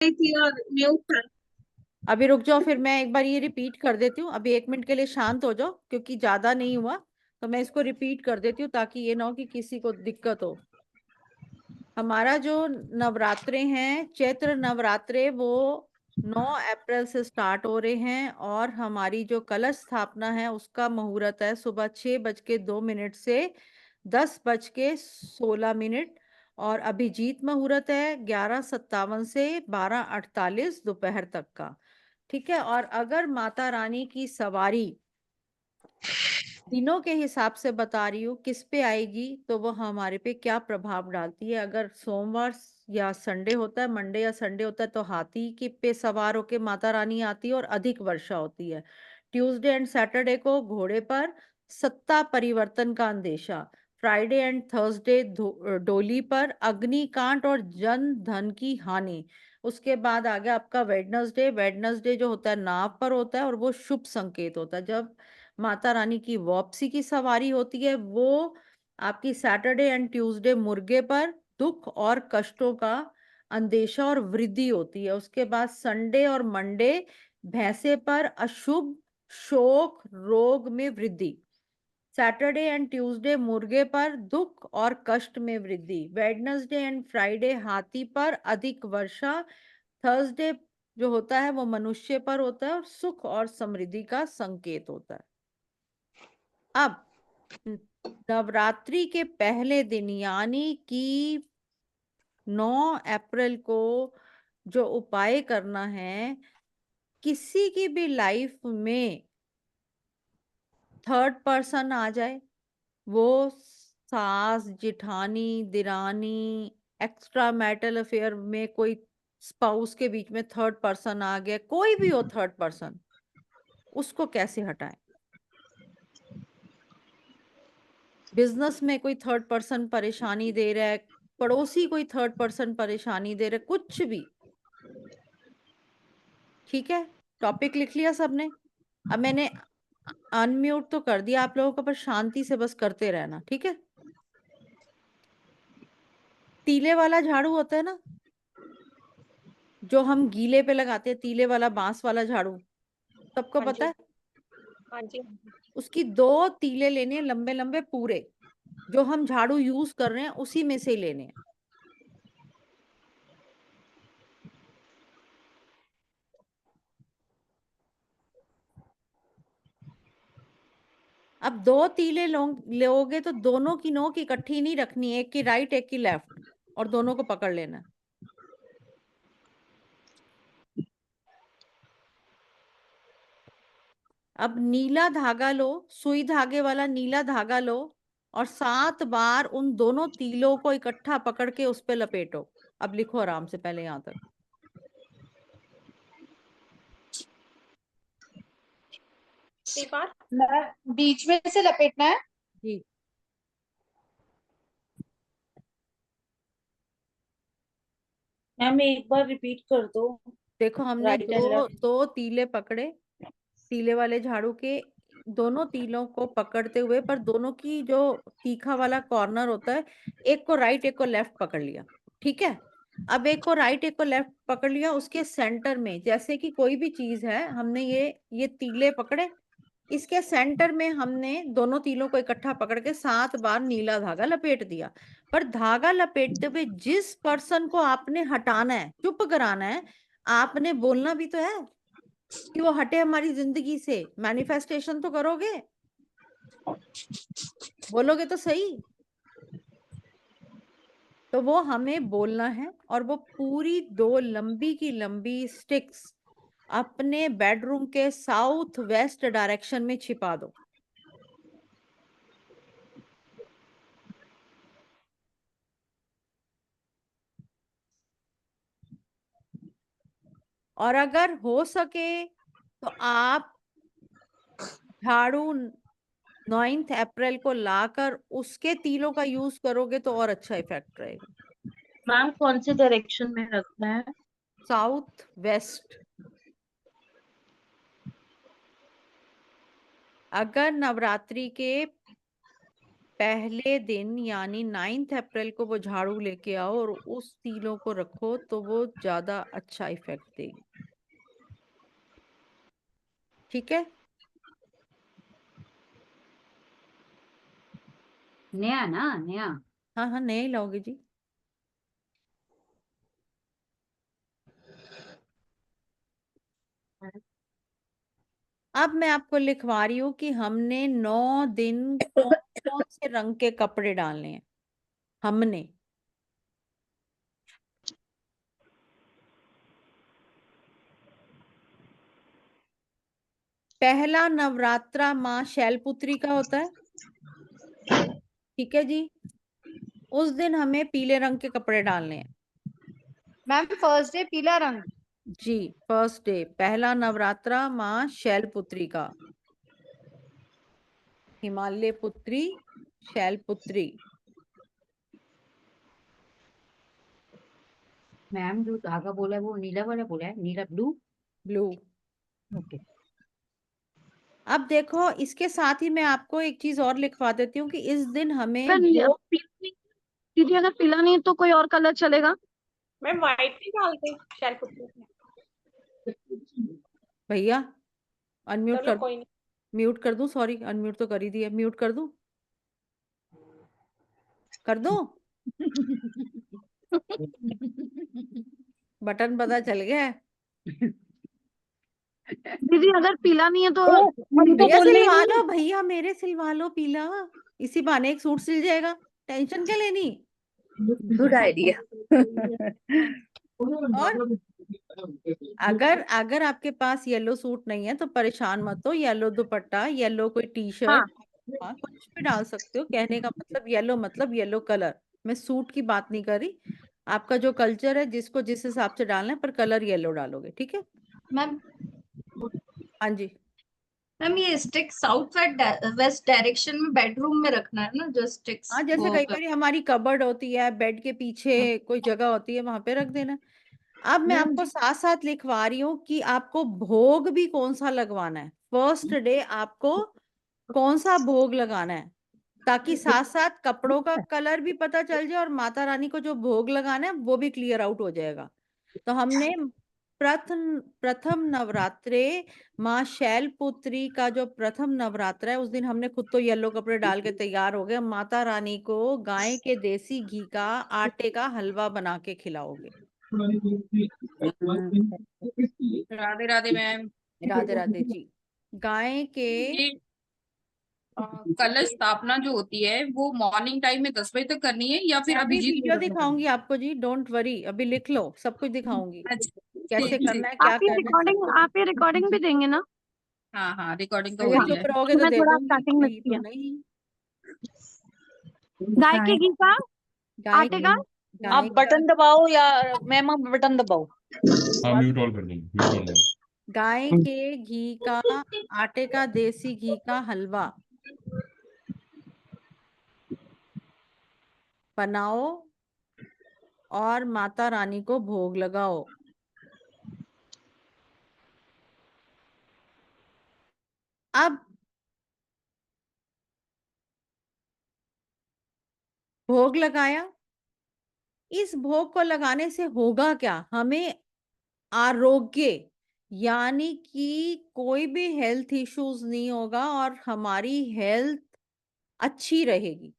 थी और म्यूट था। अभी रुक जाओ, फिर मैं एक बार ये रिपीट कर देती हूँ। अभी 1 मिनट के लिए शांत हो जाओ, क्योंकि ज्यादा नहीं हुआ तो मैं इसको रिपीट कर देती हूँ, ताकि ये ना हो कि किसी को दिक्कत हो। हमारा जो नवरात्रे हैं, चैत्र नवरात्रे, वो 9 अप्रैल से स्टार्ट हो रहे हैं। और हमारी जो कलश स्थापना है उसका मुहूर्त है सुबह 6:02 से 10:16। और अभिजीत मुहूर्त है 11:57 से 12:48 दोपहर तक का। ठीक है। और अगर माता रानी की सवारी दिनों के हिसाब से बता रही हूँ किस पे आएगी, तो वो हमारे पे क्या प्रभाव डालती है। अगर सोमवार या संडे होता है, मंडे या संडे होता है, तो हाथी के पे सवार होके माता रानी आती है और अधिक वर्षा होती है। ट्यूसडे एंड सैटरडे को घोड़े पर सत्ता परिवर्तन का अंदेशा। फ्राइडे एंड थर्सडे डोली पर अग्निकांड और जन धन की हानि। उसके बाद आ गया आपका वेडनेसडे। वेडनेसडे जो होता है नाव पर होता है, और वो शुभ संकेत होता है। जब माता रानी की वापसी की सवारी होती है, वो आपकी सैटरडे एंड ट्यूसडे मुर्गे पर दुख और कष्टों का अंदेशा और वृद्धि होती है। उसके बाद संडे और मंडे भैंसे पर अशुभ, शोक, रोग में वृद्धि। सैटरडे एंड ट्यूसडे मुर्गे पर दुख और कष्ट में वृद्धि। वेडनेसडे एंड फ्राइडे हाथी पर अधिक वर्षा। थर्सडे जो होता है वो मनुष्य पर होता है और सुख और समृद्धि का संकेत होता है। अब नवरात्रि के पहले दिन यानी कि 9 अप्रैल को जो उपाय करना है, किसी की भी लाइफ में थर्ड पर्सन आ जाए, वो सास, जिठानी, दिरानी, एक्स्ट्रा मैरिटल अफेयर में कोई स्पाउस के बीच में थर्ड पर्सन आ गया, कोई भी हो थर्ड पर्सन, उसको कैसे हटाएं। बिजनेस में कोई थर्ड पर्सन परेशानी दे रहा है, पड़ोसी कोई थर्ड पर्सन परेशानी दे रहा है, कुछ भी। ठीक है। टॉपिक लिख लिया सबने। अब मैंने अनम्यूट तो कर दिया आप लोगों को, पर शांति से बस करते रहना, ठीक है। तीले वाला झाड़ू होता है ना, जो हम गीले पे लगाते हैं, तीले वाला बांस वाला झाड़ू, सबको हाँ पता जी, है। हाँ जी। उसकी 2 तीले लेने हैं, लंबे लंबे पूरे, जो हम झाड़ू यूज कर रहे हैं उसी में से ही लेने हैं। अब 2 तीले लोगे तो दोनों की नोक इकट्ठी नहीं रखनी, एक की राइट एक की लेफ्ट, और दोनों को पकड़ लेना। अब नीला धागा लो, सुई धागे वाला नीला धागा लो, और 7 बार उन दोनों तीलों को इकट्ठा पकड़ के उस पे लपेटो। अब लिखो आराम से, पहले यहां तक। एक बार मैं बीच में से लपेटना है। जी। मैम एक बार रिपीट कर दो। देखो, हमने राइट एंड दो लेफ्ट। दो तीले पकड़े, तीले वाले झाड़ू के दोनों तीलों को पकड़ते हुए, पर दोनों की जो तीखा वाला कॉर्नर होता है, एक को राइट एक को लेफ्ट पकड़ लिया। ठीक है। अब एक को राइट एक को लेफ्ट पकड़ लिया, उसके सेंटर में, जैसे कि कोई भी चीज है, हमने ये तीले पकड़े, इसके सेंटर में हमने दोनों तीलों को इकट्ठा पकड़ के 7 बार नीला धागा लपेट दिया। पर धागा लपेटते हुए जिस पर्सन को आपने हटाना है, चुप कराना है, आपने बोलना भी तो है कि वो हटे हमारी जिंदगी से। मैनिफेस्टेशन तो करोगे, बोलोगे तो सही। तो वो हमें बोलना है, और वो पूरी 2 लंबी की लंबी स्टिक्स अपने बेडरूम के साउथ वेस्ट डायरेक्शन में छिपा दो। और अगर हो सके तो आप झाड़ू 9 अप्रैल को लाकर उसके तीलों का यूज करोगे तो और अच्छा इफेक्ट रहेगा। मैम कौन से डायरेक्शन में रखना है? South west. अगर नवरात्रि के पहले दिन यानी 9 अप्रैल को वो झाड़ू लेके आओ और उस तीलों को रखो तो वो ज्यादा अच्छा इफेक्ट देगी। ठीक है? नया ना, नया। हाँ हाँ, नए ही लाओगे जी। अब मैं आपको लिखवा रही हूँ कि हमने 9 दिन कौन कौन से रंग के कपड़े डालने हैं। हमने पहला नवरात्रा माँ शैलपुत्री का होता है। ठीक है जी। उस दिन हमें पीले रंग के कपड़े डालने हैं। मैम फर्स्ट डे पीला रंग। जी, फर्स्ट डे पहला नवरात्रा माँ शैलपुत्री का, हिमालय पुत्री शैलपुत्री। मैम जो धागा बोला है वो नीला वाला बोला है, नीला ब्लू। ब्लू। ओके। अब देखो, इसके साथ ही मैं आपको एक चीज और लिखवा देती हूँ कि इस दिन हमें दीदी अगर पीला नहीं है तो कोई और कलर चलेगा? मैम व्हाइट नहीं डालते शैलपुत्री में? भैया अनम्यूट चलो कर, कोई नहीं। म्यूट कर दूं? सॉरी, अनम्यूट तो कर ही दिया। म्यूट कर दूं? कर दूं? बटन पता चल गया है। दीदी अगर पीला नहीं है तो भैया सिलवा लो, भैया मेरे सिलवा लो पीला, इसी बहाने एक सूट सिल जाएगा। टेंशन क्या लेनी। Good idea. और अगर अगर आपके पास येलो सूट नहीं है तो परेशान मत हो, येलो दुपट्टा, येलो कोई टी शर्ट, हाँ कुछ भी डाल सकते हो। कहने का मतलब येलो कलर। मैं सूट की बात नहीं कर रही। आपका जो कल्चर है, जिसको जिस हिसाब से डालना है, पर कलर येलो डालोगे। ठीक है? मैम हाँ जी। मैम ये स्टिक साउथ वेस्ट डायरेक्शन में बेडरूम में रखना है ना, जो स्टिक्स हाँ, जैसे कई कई हमारी कबर्ड होती है, बेड के पीछे कोई जगह होती है, वहां पे रख देना। अब मैं आपको साथ साथ लिखवा रही हूँ कि आपको भोग भी कौन सा लगवाना है। फर्स्ट डे आपको कौन सा भोग लगाना है, ताकि साथ साथ कपड़ों का कलर भी पता चल जाए और माता रानी को जो भोग लगाना है वो भी क्लियर आउट हो जाएगा। तो हमने प्रथम प्रथम नवरात्रे माँ शैलपुत्री का जो प्रथम नवरात्र है, उस दिन हमने खुद तो येलो कपड़े डाल के तैयार हो गए। माता रानी को गाय के देसी घी का आटे का हलवा बना के खिलाओगे। राधे राधे मैम। राधे राधे जी। गाय के ये कलश स्थापना जो होती है वो मॉर्निंग टाइम में 10 बजे तक करनी है या फिर अभी अभिजीत वीडियो मुहूर्त में करनी दिखाऊंगी आपको जी, डोंट वरी, अभी लिख लो, सब कुछ दिखाऊंगी है? अच्छा, कैसे ठीक करना ठीक। है, क्या करना है, सब कुछ। आप ये रिकॉर्डिंग भी देंगे ना? हाँ हाँ, रिकॉर्डिंग तो हो भैया रही चुप है। रहोगे तो मैं दे थोड़ा दूंगी, स्टार्टिंग में नहीं तो किया। नहीं। गाय के घी का गाय आटे के का गाय आप का बटन दबाओ या मैम आप बटन दबाओ। हाँ म्यूट ऑल कर देंगे, म्यूट ऑल कर। गाय के घी का आटे का देसी घी का हलवा बनाओ और माता रानी को भोग लगाओ। अब भोग लगाया, इस भोग को लगाने से होगा क्या? हमें आरोग्य, यानी कि कोई भी हेल्थ इश्यूज नहीं होगा और हमारी हेल्थ अच्छी रहेगी।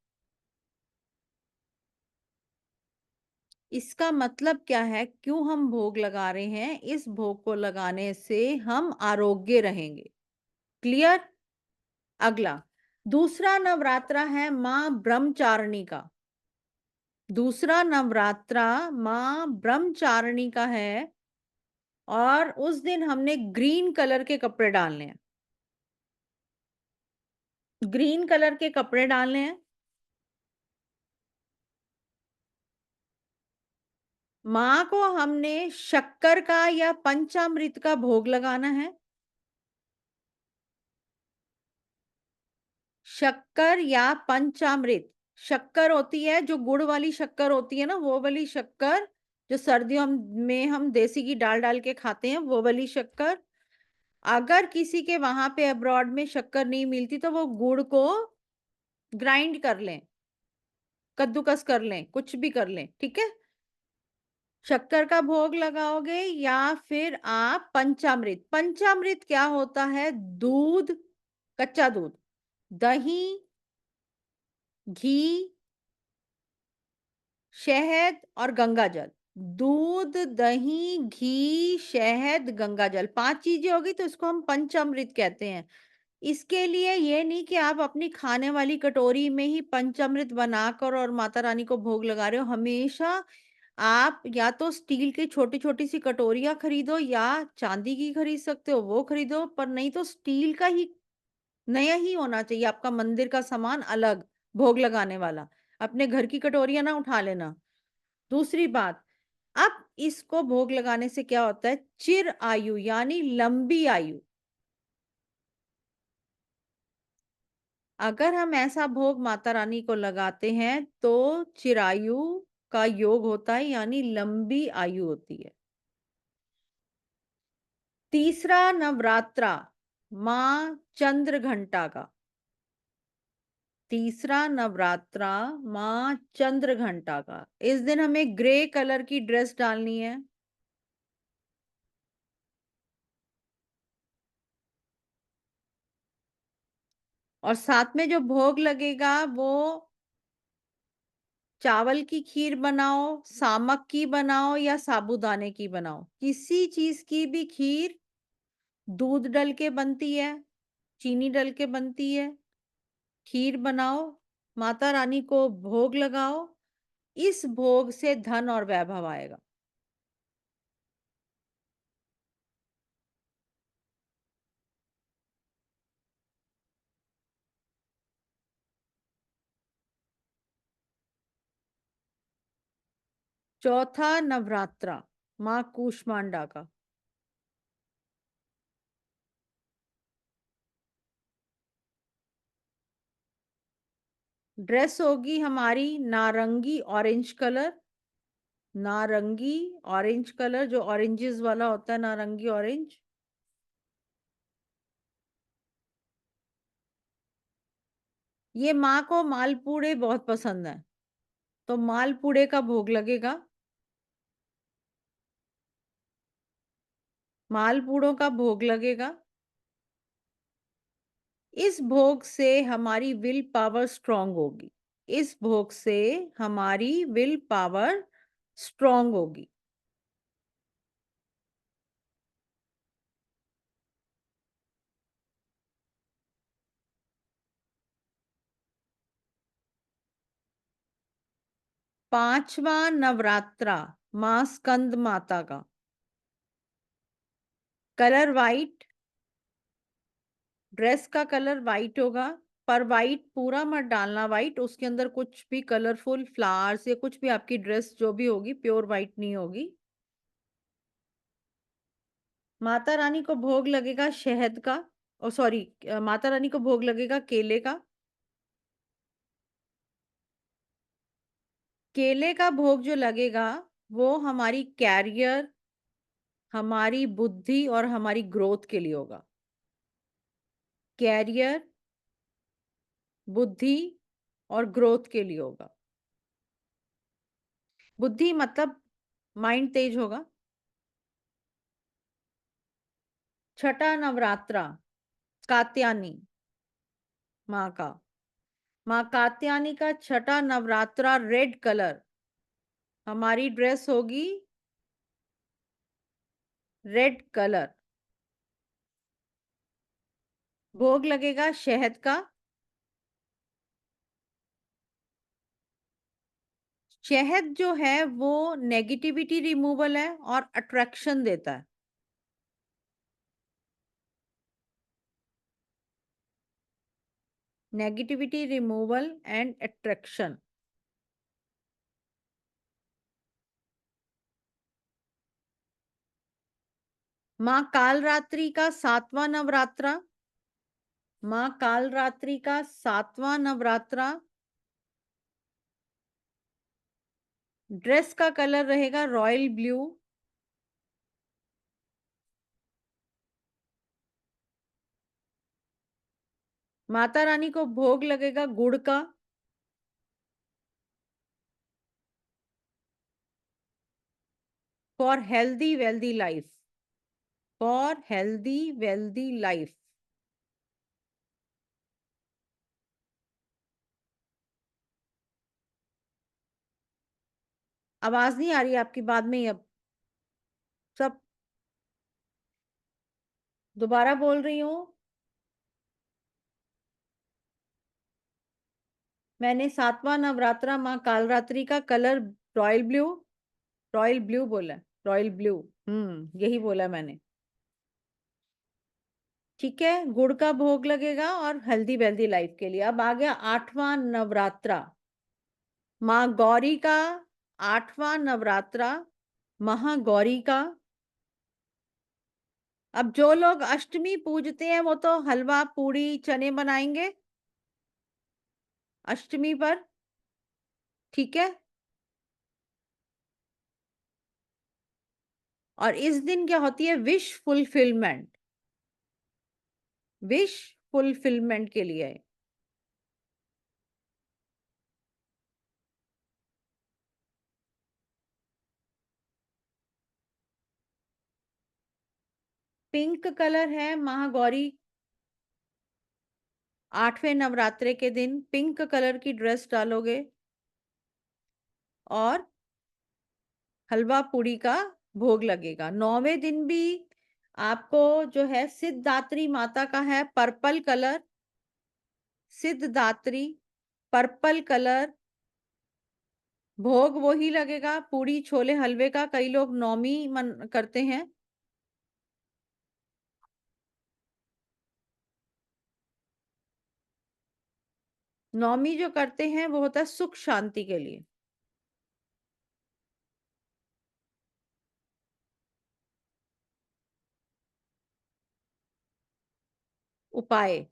इसका मतलब क्या है, क्यों हम भोग लगा रहे हैं? इस भोग को लगाने से हम आरोग्य रहेंगे। क्लियर? अगला दूसरा नवरात्रा है मां ब्रह्मचारिणी का। दूसरा नवरात्रा मां ब्रह्मचारिणी का है और उस दिन हमने ग्रीन कलर के कपड़े डालने हैं। ग्रीन कलर के कपड़े डालने हैं। मां को हमने शक्कर का या पंचामृत का भोग लगाना है। शक्कर या पंचामृत। शक्कर होती है जो गुड़ वाली शक्कर होती है ना, वो वाली शक्कर जो सर्दियों में हम देसी घी डाल डाल के खाते हैं, वो वाली शक्कर। अगर किसी के वहां पे अब्रॉड में शक्कर नहीं मिलती तो वो गुड़ को ग्राइंड कर लें, कद्दूकस कर लें, कुछ भी कर लें, ठीक है। शक्कर का भोग लगाओगे या फिर आप पंचामृत। पंचामृत क्या होता है? दूध, कच्चा दूध, दही, घी, शहद और गंगाजल। दूध, दही, घी, शहद, गंगाजल, 5 चीजें होगी तो इसको हम पंचामृत कहते हैं। इसके लिए ये नहीं कि आप अपनी खाने वाली कटोरी में ही पंचामृत बनाकर और माता रानी को भोग लगा रहे हो। हमेशा आप या तो स्टील की छोटी-छोटी सी कटोरियाँ खरीदो या चांदी की खरीद सकते हो, वो खरीदो, पर नहीं तो स्टील का ही नया ही होना चाहिए आपका मंदिर का सामान अलग, भोग लगाने वाला। अपने घर की कटोरियाँ ना उठा लेना। दूसरी बात, अब इसको भोग लगाने से क्या होता है? चिर आयु यानी लंबी आयु। अगर हम ऐसा भोग माता रानी को लगाते हैं तो चिरायु का योग होता है यानी लंबी आयु होती है। तीसरा नवरात्रा माँ चंद्रघंटा का। तीसरा नवरात्रा माँ चंद्रघंटा का। इस दिन हमें ग्रे कलर की ड्रेस डालनी है। और साथ में जो भोग लगेगा वो चावल की खीर बनाओ, सामक की बनाओ या साबूदाने की बनाओ, किसी चीज की भी खीर दूध डल के बनती है, चीनी डल के बनती है। खीर बनाओ, माता रानी को भोग लगाओ, इस भोग से धन और वैभव आएगा। चौथा नवरात्रा माँ कूष्मांडा का। ड्रेस होगी हमारी नारंगी ऑरेंज कलर, नारंगी ऑरेंज कलर, जो ऑरेंजेस वाला होता है, नारंगी ऑरेंज। ये माँ को मालपूड़े बहुत पसंद है तो मालपूड़े का भोग लगेगा। मालपूड़ों का भोग लगेगा। इस भोग से हमारी विल पावर स्ट्रांग होगी। इस भोग से हमारी विल पावर स्ट्रांग होगी। पांचवा नवरात्रा माँ स्कंद माता का। कलर वाइट, ड्रेस का कलर वाइट होगा, पर वाइट पूरा मत डालना। वाइट उसके अंदर कुछ भी कलरफुल फ्लावर्स या कुछ भी, आपकी ड्रेस जो भी होगी प्योर वाइट नहीं होगी। माता रानी को भोग लगेगा शहद का, ओ सॉरी, माता रानी को भोग लगेगा केले का। केले का भोग जो लगेगा वो हमारी कैरियर, हमारी बुद्धि और हमारी ग्रोथ के लिए होगा। कैरियर, बुद्धि और ग्रोथ के लिए होगा। बुद्धि मतलब माइंड तेज होगा। छठा नवरात्रा कात्यायनी माँ का। माँ कात्यायनी का छठा नवरात्रा रेड कलर, हमारी ड्रेस होगी रेड कलर। भोग लगेगा शहद का। शहद जो है वो नेगेटिविटी रिमूवल है और अट्रैक्शन देता है। Negativity removal and attraction. माँ कालरात्रि का सातवां नवरात्रा। माँ कालरात्रि का सातवां नवरात्रा। ड्रेस का कलर रहेगा रॉयल ब्लू। माता रानी को भोग लगेगा गुड़ का, for healthy wealthy life, for healthy wealthy life. आवाज नहीं आ रही आपकी, बाद में ही अब सब दोबारा बोल रही हूँ। मैंने 7वां नवरात्रा माँ कालरात्रि का colour royal blue, royal blue बोला, रॉयल ब्लू, यही बोला मैंने। ठीक है, गुड़ का भोग लगेगा और हेल्दी वेल्दी लाइफ के लिए। अब आ गया 8वां नवरात्रा, माँ गौरी का 8वां नवरात्रा, महागौरी का। अब जो लोग अष्टमी पूजते हैं वो तो हलवा पूड़ी चने बनाएंगे अष्टमी पर, ठीक है। और इस दिन क्या होती है, विश फुलफिलमेंट, विश फुलफिलमेंट के लिए। पिंक कलर है महागौरी, 8वें नवरात्रे के दिन पिंक कलर की ड्रेस डालोगे और हलवा पूड़ी का भोग लगेगा। 9वें दिन भी आपको जो है सिद्धदात्री माता का है purple colour, Siddhidatri purple colour, भोग वही लगेगा पूड़ी छोले हलवे का। कई लोग नौमी मन करते हैं। नौमी जो करते हैं वो होता है सुख शांति के लिए। उपाय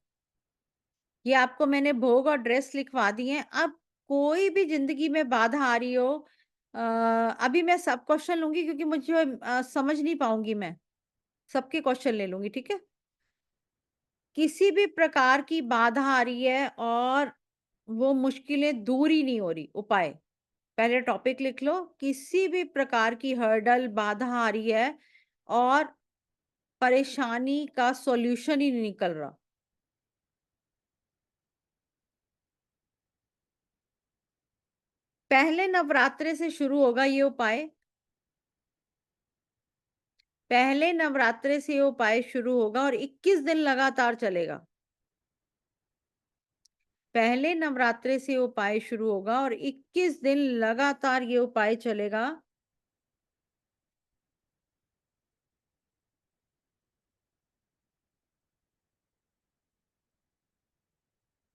ये आपको मैंने भोग और ड्रेस लिखवा दिए हैं। अब कोई भी जिंदगी में बाधा आ रही हो, अभी मैं सब क्वेश्चन लूंगी क्योंकि मुझे समझ नहीं पाऊंगी, मैं सबके क्वेश्चन ले लूंगी, ठीक है। किसी भी प्रकार की बाधा आ रही है और वो मुश्किलें दूर ही नहीं हो रही, उपाय पहले टॉपिक लिख लो। किसी भी प्रकार की हर्डल बाधा आ रही है और परेशानी का सॉल्यूशन ही नहीं निकल रहा, पहले नवरात्रे से शुरू होगा ये उपाय। पहले नवरात्रे से ये उपाय शुरू होगा और 21 दिन लगातार चलेगा। पहले नवरात्रे से उपाय शुरू होगा और 21 दिन लगातार ये उपाय चलेगा।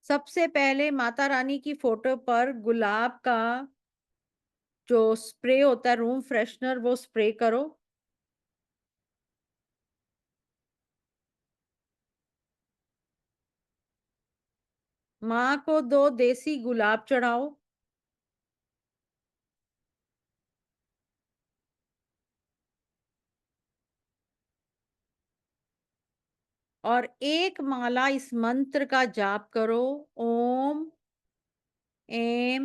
सबसे पहले माता रानी की फोटो पर गुलाब का जो स्प्रे होता है रूम फ्रेशनर वो स्प्रे करो। माँ को 2 देसी गुलाब चढ़ाओ। और एक माला इस मंत्र का जाप करो, ओम ऐं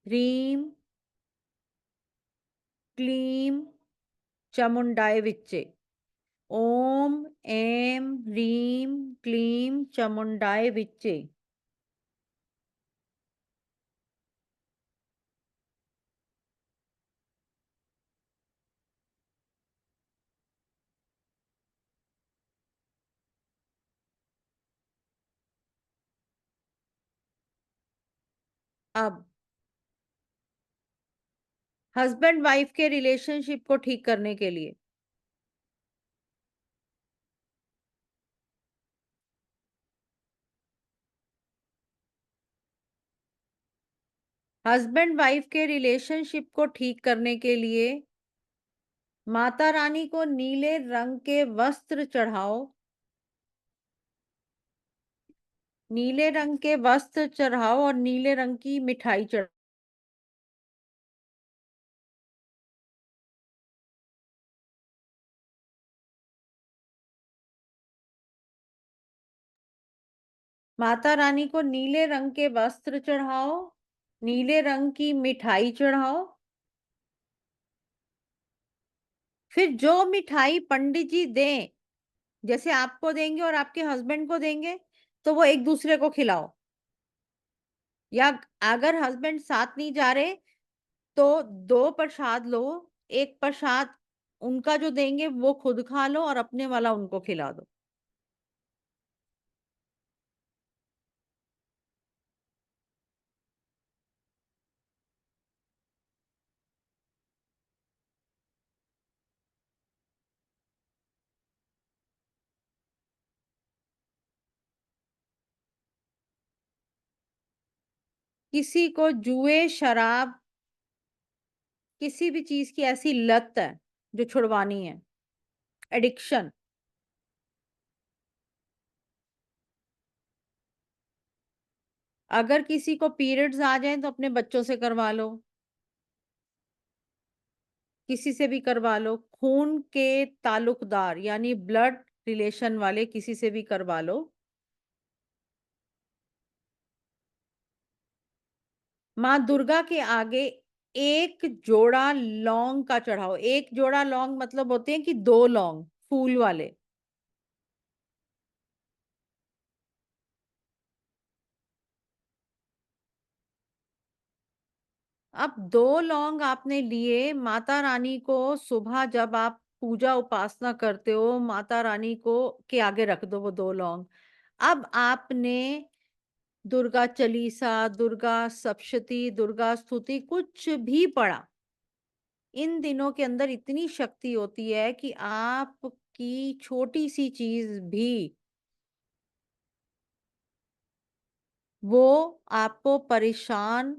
ह्रीं क्लीं चामुंडाय विच्चे। ओम ऐं ह्रीं क्लीं चामुंडाय विच्चे। अब हस्बैंड वाइफ के रिलेशनशिप को ठीक करने के लिए हस्बैंड वाइफ के रिलेशनशिप को ठीक करने के लिए माता रानी को नीले रंग के वस्त्र चढ़ाओ। नीले रंग के वस्त्र चढ़ाओ और नीले रंग की मिठाई चढ़ाओ। माता रानी को नीले रंग के वस्त्र चढ़ाओ, नीले रंग की मिठाई चढ़ाओ। फिर जो मिठाई पंडित जी दें, जैसे आपको देंगे और आपके हस्बैंड को देंगे, तो वो एक दूसरे को खिलाओ। या अगर हस्बैंड साथ नहीं जा रहे तो 2 प्रसाद लो, एक प्रसाद उनका जो देंगे वो खुद खा लो और अपने वाला उनको खिला दो। किसी को जुए, शराब, किसी भी चीज की ऐसी लत है जो छुड़वानी है, एडिक्शन, अगर किसी को पीरियड्स आ जाएं तो अपने बच्चों से करवा लो, किसी से भी करवा लो। खून के ताल्लुकदार यानी ब्लड रिलेशन वाले किसी से भी करवा लो। माँ दुर्गा के आगे एक जोड़ा लौंग का चढ़ाओ। एक जोड़ा लौंग मतलब होते हैं कि 2 लौंग फूल वाले। अब 2 लौंग आपने लिए, माता रानी को सुबह जब आप पूजा उपासना करते हो, माता रानी को के आगे रख दो वो 2 लौंग। अब आपने दुर्गा चालीसा, दुर्गा सप्तशती, दुर्गा स्तुति कुछ भी पढ़ा। इन दिनों के अंदर इतनी शक्ति होती है कि आपकी छोटी सी चीज भी वो आपको परेशान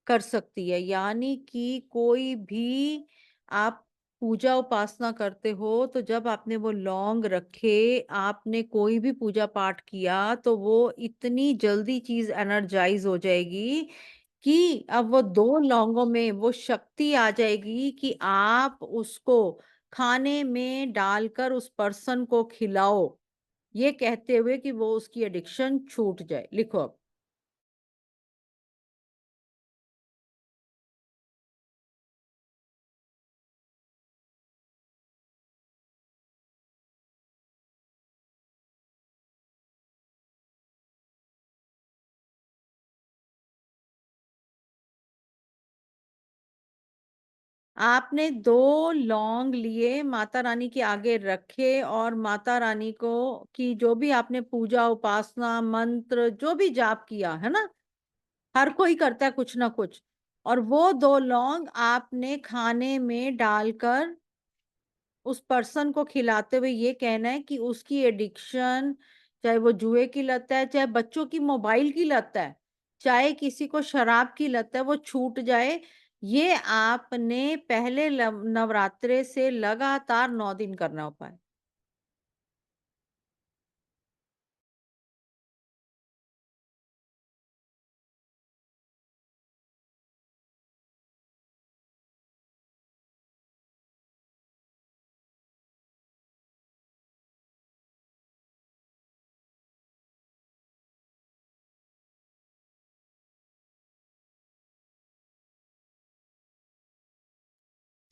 कर सकती है। यानी कि कोई भी आप पूजा उपासना करते हो तो जब आपने वो लौंग रखे, आपने कोई भी पूजा पाठ किया तो वो इतनी जल्दी चीज एनर्जाइज हो जाएगी कि अब वो 2 लौंगों में वो शक्ति आ जाएगी कि आप उसको खाने में डालकर उस पर्सन को खिलाओ, ये कहते हुए कि वो उसकी एडिक्शन छूट जाए। लिखो अब। आपने 2 लौंग लिए, माता रानी के आगे रखे और माता रानी को की जो भी आपने पूजा उपासना मंत्र जो भी जाप किया है ना, हर कोई करता है कुछ ना कुछ, और वो 2 लौंग आपने खाने में डालकर उस पर्सन को खिलाते हुए ये कहना है कि उसकी एडिक्शन, चाहे वो जुए की लत है, चाहे बच्चों की मोबाइल की लत है, चाहे किसी को शराब की लत है, वो छूट जाए। ये आपने पहले नवरात्रे से लगातार 9 दिन करना उपाय।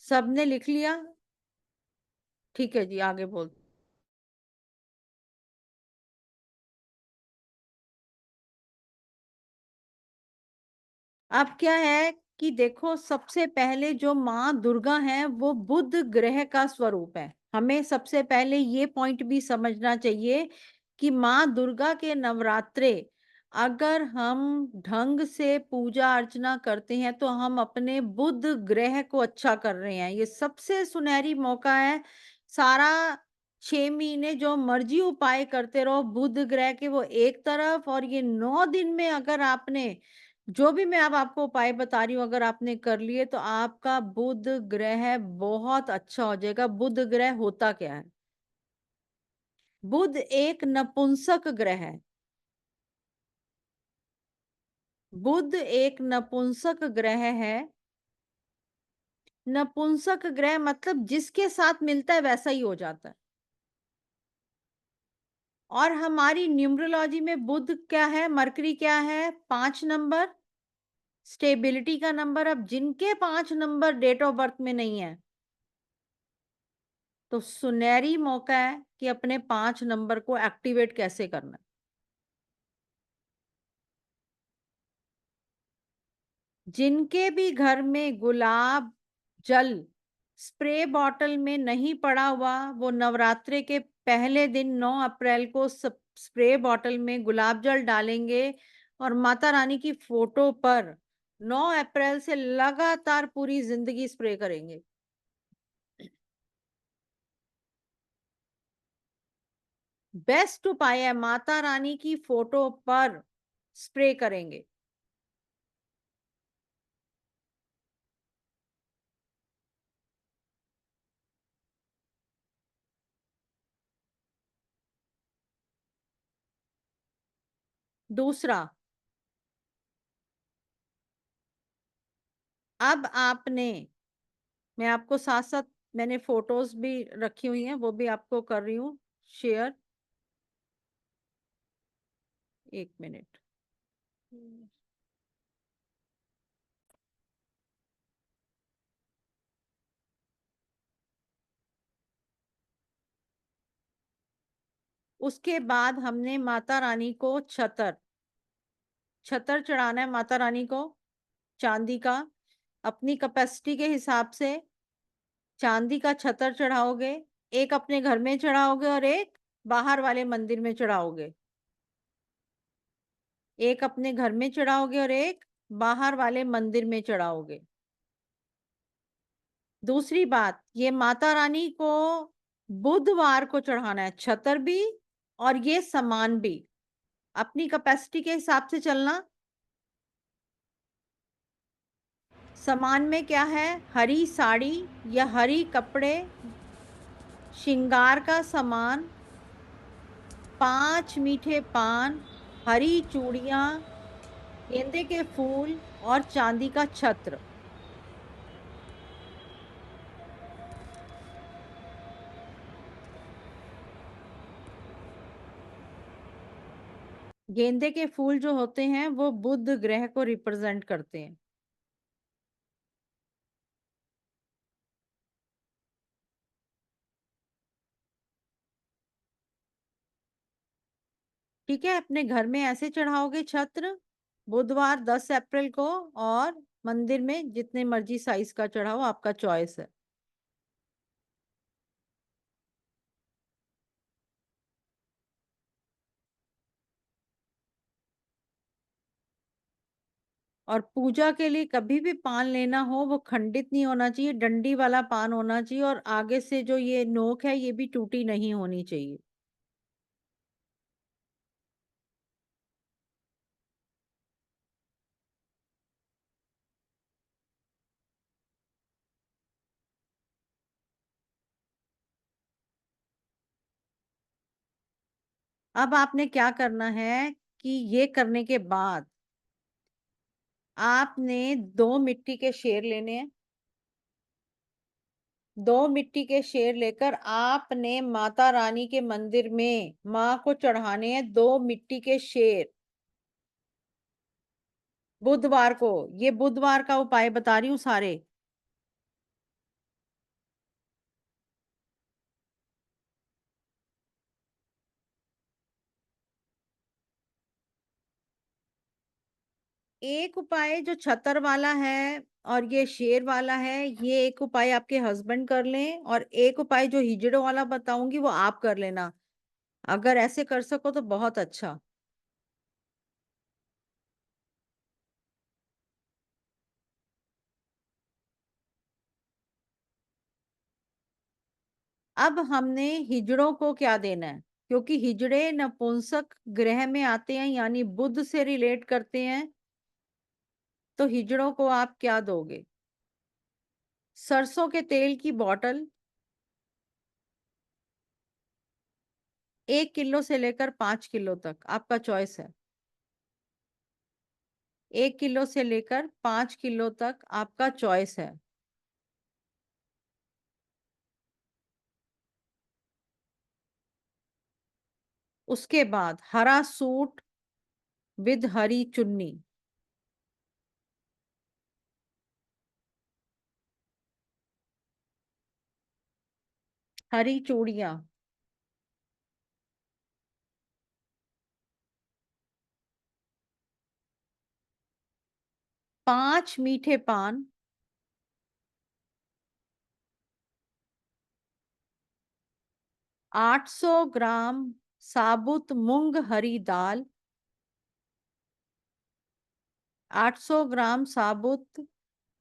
सबने लिख लिया? ठीक है जी, आगे बोल। अब क्या है कि देखो, सबसे पहले जो माँ दुर्गा है वो बुध ग्रह का स्वरूप है। हमें सबसे पहले ये पॉइंट भी समझना चाहिए कि माँ दुर्गा के नवरात्रे अगर हम ढंग से पूजा अर्चना करते हैं तो हम अपने बुध ग्रह को अच्छा कर रहे हैं। ये सबसे सुनहरी मौका है। सारा 6 महीने जो मर्जी उपाय करते रहो बुध ग्रह के, वो एक तरफ, और ये 9 दिन में अगर आपने जो भी मैं अब आपको उपाय बता रही हूँ अगर आपने कर लिए तो आपका बुध ग्रह बहुत अच्छा हो जाएगा। बुध ग्रह होता क्या है? बुध एक नपुंसक ग्रह है। बुध एक नपुंसक ग्रह है। नपुंसक ग्रह मतलब जिसके साथ मिलता है वैसा ही हो जाता है। और हमारी न्यूमरोलॉजी में बुध क्या है, मरकरी क्या है, 5 नंबर, स्टेबिलिटी का नंबर। अब जिनके 5 नंबर डेट ऑफ बर्थ में नहीं है, तो सुनहरी मौका है कि अपने 5 नंबर को एक्टिवेट कैसे करना है। जिनके भी घर में गुलाब जल स्प्रे बॉटल में नहीं पड़ा हुआ, वो नवरात्रि के पहले दिन 9 अप्रैल को स्प्रे बॉटल में गुलाब जल डालेंगे और माता रानी की फोटो पर 9 अप्रैल से लगातार पूरी जिंदगी स्प्रे करेंगे। बेस्ट उपाय है, माता रानी की फोटो पर स्प्रे करेंगे। दूसरा, अब आपने, मैं आपको साथ साथ मैंने फोटोज भी रखी हुई हैं, वो भी आपको कर रही हूँ शेयर। 1 मिनट। उसके बाद हमने माता रानी को छतर चढ़ाना है, माता रानी को चांदी का। अपनी कैपेसिटी के हिसाब से चांदी का छतर चढ़ाओगे, एक अपने घर में चढ़ाओगे और एक बाहर वाले मंदिर में चढ़ाओगे। एक अपने घर में चढ़ाओगे और एक बाहर वाले मंदिर में चढ़ाओगे। दूसरी बात, ये माता रानी को बुधवार को चढ़ाना है, छतर भी और ये सामान भी। अपनी कैपेसिटी के हिसाब से चलना। सामान में क्या है, हरी साड़ी या हरी कपड़े, श्रृंगार का सामान, 5 मीठे पान, हरी चूड़ियां, गेंदे के फूल और चांदी का छत्र। गेंदे के फूल जो होते हैं वो बुध ग्रह को रिप्रेजेंट करते हैं। ठीक है, अपने घर में ऐसे चढ़ाओगे छत्र बुधवार 10 अप्रैल को, और मंदिर में जितने मर्जी साइज का चढ़ाओ, आपका चॉइस है। और पूजा के लिए कभी भी पान लेना हो, वो खंडित नहीं होना चाहिए, डंडी वाला पान होना चाहिए, और आगे से जो ये नोक है ये भी टूटी नहीं होनी चाहिए। अब आपने क्या करना है कि ये करने के बाद आपने 2 मिट्टी के शेर लेने हैं। 2 मिट्टी के शेर लेकर आपने माता रानी के मंदिर में माँ को चढ़ाने हैं 2 मिट्टी के शेर बुधवार को। ये बुधवार का उपाय बता रही हूँ सारे। एक उपाय जो छतर वाला है और ये शेर वाला है, ये एक उपाय आपके हस्बैंड कर लें, और एक उपाय जो हिजड़ों वाला बताऊंगी वो आप कर लेना। अगर ऐसे कर सको तो बहुत अच्छा। अब हमने हिजड़ों को क्या देना है, क्योंकि हिजड़े नपुंसक ग्रह में आते हैं, यानी बुध से रिलेट करते हैं, तो हिजड़ों को आप क्या दोगे। सरसों के तेल की बोतल 1 किलो से लेकर 5 किलो तक, आपका चॉइस है। 1 किलो से लेकर 5 किलो तक आपका चॉइस है। उसके बाद हरा सूट विद हरी चुन्नी, हरी चूड़ियां, 5 मीठे पान, 800 ग्राम साबुत मूंग हरी दाल, 800 ग्राम साबुत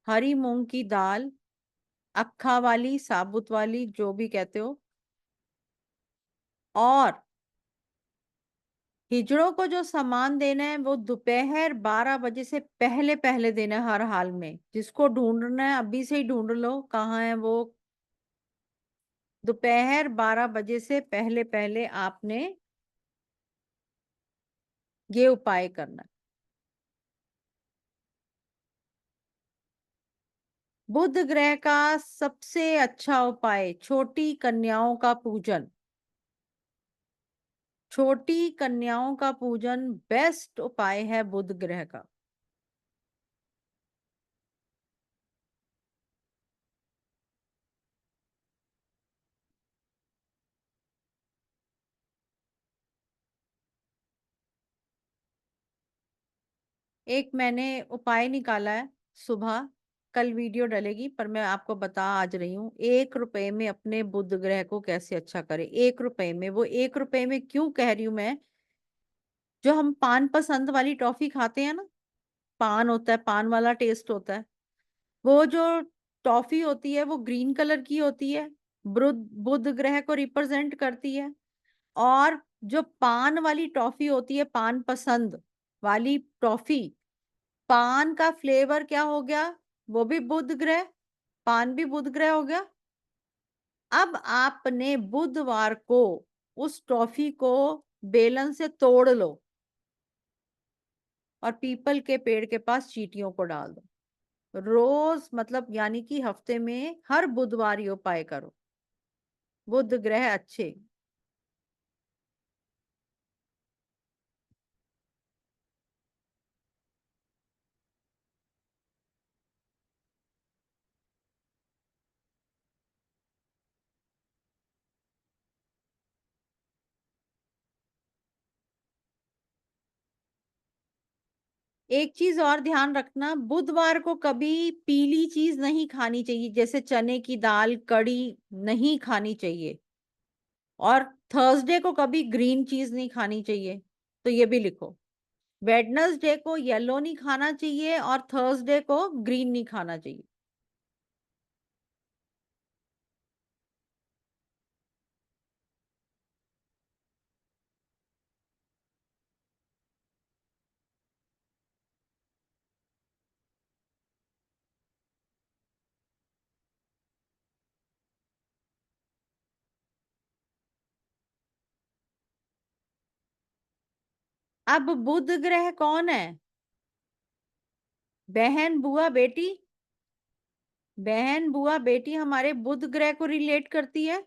हरी मूंग की दाल, अक्खा वाली साबुत वाली जो भी कहते हो, और हिजड़ों को जो सामान देना है वो दोपहर 12 बजे से पहले पहले देना है हर हाल में। जिसको ढूंढना है अभी से ही ढूंढ लो कहाँ है वो। दोपहर 12 बजे से पहले पहले आपने ये उपाय करना है। बुध ग्रह का सबसे अच्छा उपाय छोटी कन्याओं का पूजन। छोटी कन्याओं का पूजन बेस्ट उपाय है बुध ग्रह का। एक मैंने उपाय निकाला है सुबह, कल वीडियो डलेगी पर मैं आपको बता आज रही हूँ। 1 रुपए में अपने बुध ग्रह को कैसे अच्छा करें। 1 रुपए में, वो 1 रुपए में क्यों कह रही हूँ मैं, जो हम पान पसंद वाली टॉफी खाते हैं ना, पान होता है, पान वाला टेस्ट होता है, वो जो टॉफी होती है वो ग्रीन कलर की होती है, बुध बुध ग्रह को रिप्रेजेंट करती है। और जो पान वाली टॉफी होती है, पान पसंद वाली टॉफी, पान का फ्लेवर क्या हो गया, वो भी बुध ग्रह, पान भी बुध ग्रह हो गया। अब आपने बुधवार को उस टॉफी को बेलन से तोड़ लो और पीपल के पेड़ के पास चींटियों को डाल दो। रोज मतलब यानी कि हफ्ते में हर बुधवार ये उपाय करो, बुध ग्रह अच्छे। एक चीज और ध्यान रखना, बुधवार को कभी पीली चीज नहीं खानी चाहिए, जैसे चने की दाल, कड़ी नहीं खानी चाहिए। और थर्सडे को कभी ग्रीन चीज नहीं खानी चाहिए, तो ये भी लिखो। वेडनेसडे को येलो नहीं खाना चाहिए और थर्सडे को ग्रीन नहीं खाना चाहिए। अब बुध ग्रह कौन है, बहन बुआ बेटी। बहन बुआ बेटी हमारे बुध ग्रह को रिलेट करती है।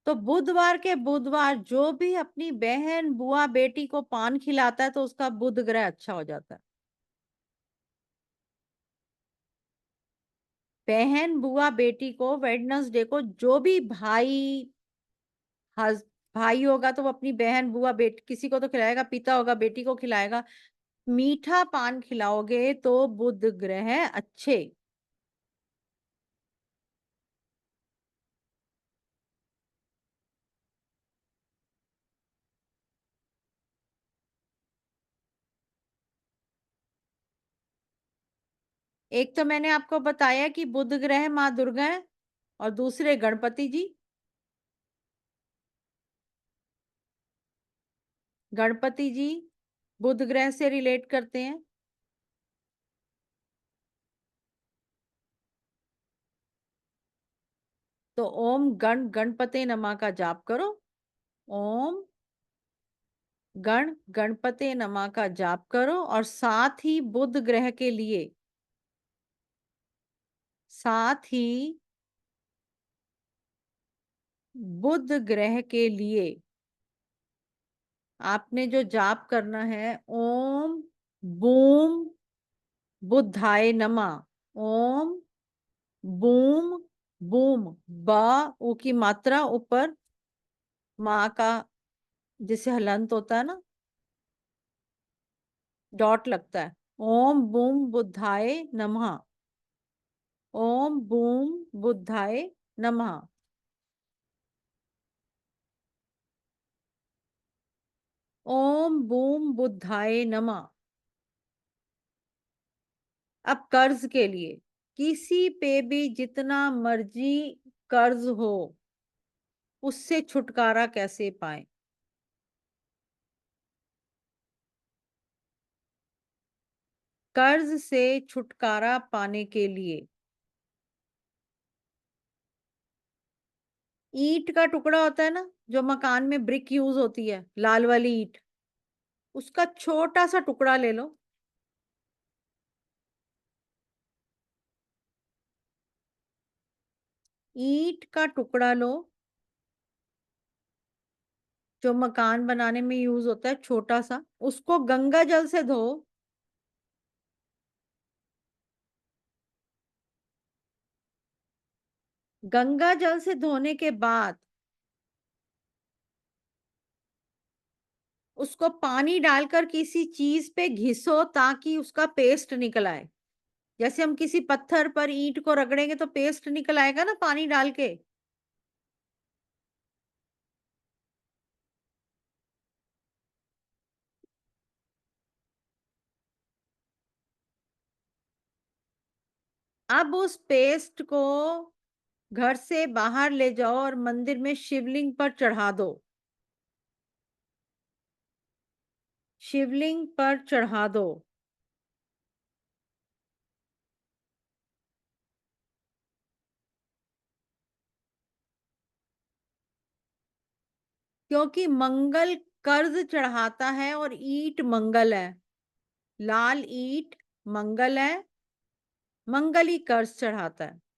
तो बुधवार के बुधवार जो भी अपनी बहन बुआ बेटी को पान खिलाता है तो उसका बुध ग्रह अच्छा हो जाता है। बहन बुआ बेटी को वेडनेसडे को जो भी भाई भाई होगा तो वो अपनी बहन बुआ बेटी किसी को तो खिलाएगा, पिता होगा बेटी को खिलाएगा, मीठा पान खिलाओगे तो बुध ग्रह अच्छे। एक तो मैंने आपको बताया कि बुध ग्रह माँ दुर्गा है और दूसरे गणपति जी। गणपति जी बुध ग्रह से रिलेट करते हैं। तो ओम गणपते नमः का जाप करो। ओम गणपते नमः का जाप करो और साथ ही बुध ग्रह के लिए, साथ ही बुध ग्रह के लिए आपने जो जाप करना है, ओम बूम बुद्धाय नमः। ओम बूम बूम, बा ऊ की मात्रा ऊपर, माँ का जिसे हलंत होता है ना, डॉट लगता है। ओम बूम बुद्धाय नमः। ओम बूम बुद्धाय नमः। ओम बूम बुद्धाय नमः। अब कर्ज के लिए, किसी पे भी जितना मर्जी कर्ज हो, उससे छुटकारा कैसे पाए? कर्ज से छुटकारा पाने के लिए ईंट का टुकड़ा होता है ना, जो मकान में ब्रिक यूज होती है, लाल वाली ईंट, उसका छोटा सा टुकड़ा ले लो। ईंट का टुकड़ा लो, जो मकान बनाने में यूज होता है, छोटा सा, उसको गंगा जल से धो। गंगा जल से धोने के बाद उसको पानी डालकर किसी चीज पे घिसो ताकि उसका पेस्ट निकल आए। जैसे हम किसी पत्थर पर ईंट को रगड़ेंगे तो पेस्ट निकल आएगा ना पानी डाल के। अब उस पेस्ट को घर से बाहर ले जाओ और मंदिर में शिवलिंग पर चढ़ा दो। शिवलिंग पर चढ़ा दो। क्योंकि मंगल कर्ज चढ़ाता है और ईंट मंगल है। लाल ईंट मंगल है, मंगल ही कर्ज चढ़ाता है।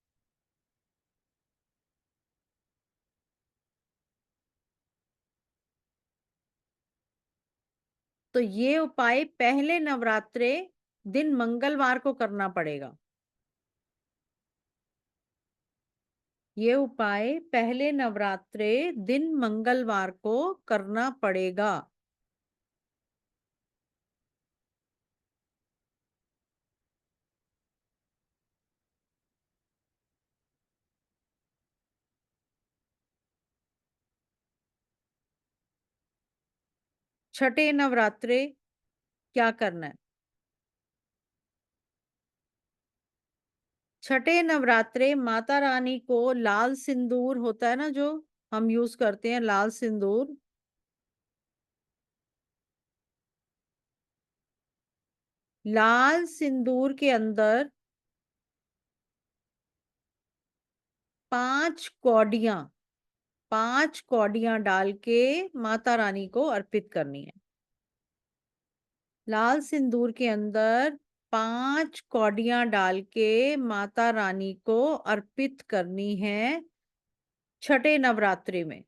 तो ये उपाय पहले नवरात्रे दिन मंगलवार को करना पड़ेगा। ये उपाय पहले नवरात्रे दिन मंगलवार को करना पड़ेगा। छठे नवरात्रे क्या करना है? छठे नवरात्रे माता रानी को लाल सिंदूर होता है ना, जो हम यूज करते हैं, लाल सिंदूर, लाल सिंदूर के अंदर 5 कौड़ियां, 5 कौड़ियां डाल के माता रानी को अर्पित करनी है। लाल सिंदूर के अंदर 5 कौड़ियां डाल के माता रानी को अर्पित करनी है छठे नवरात्रि में।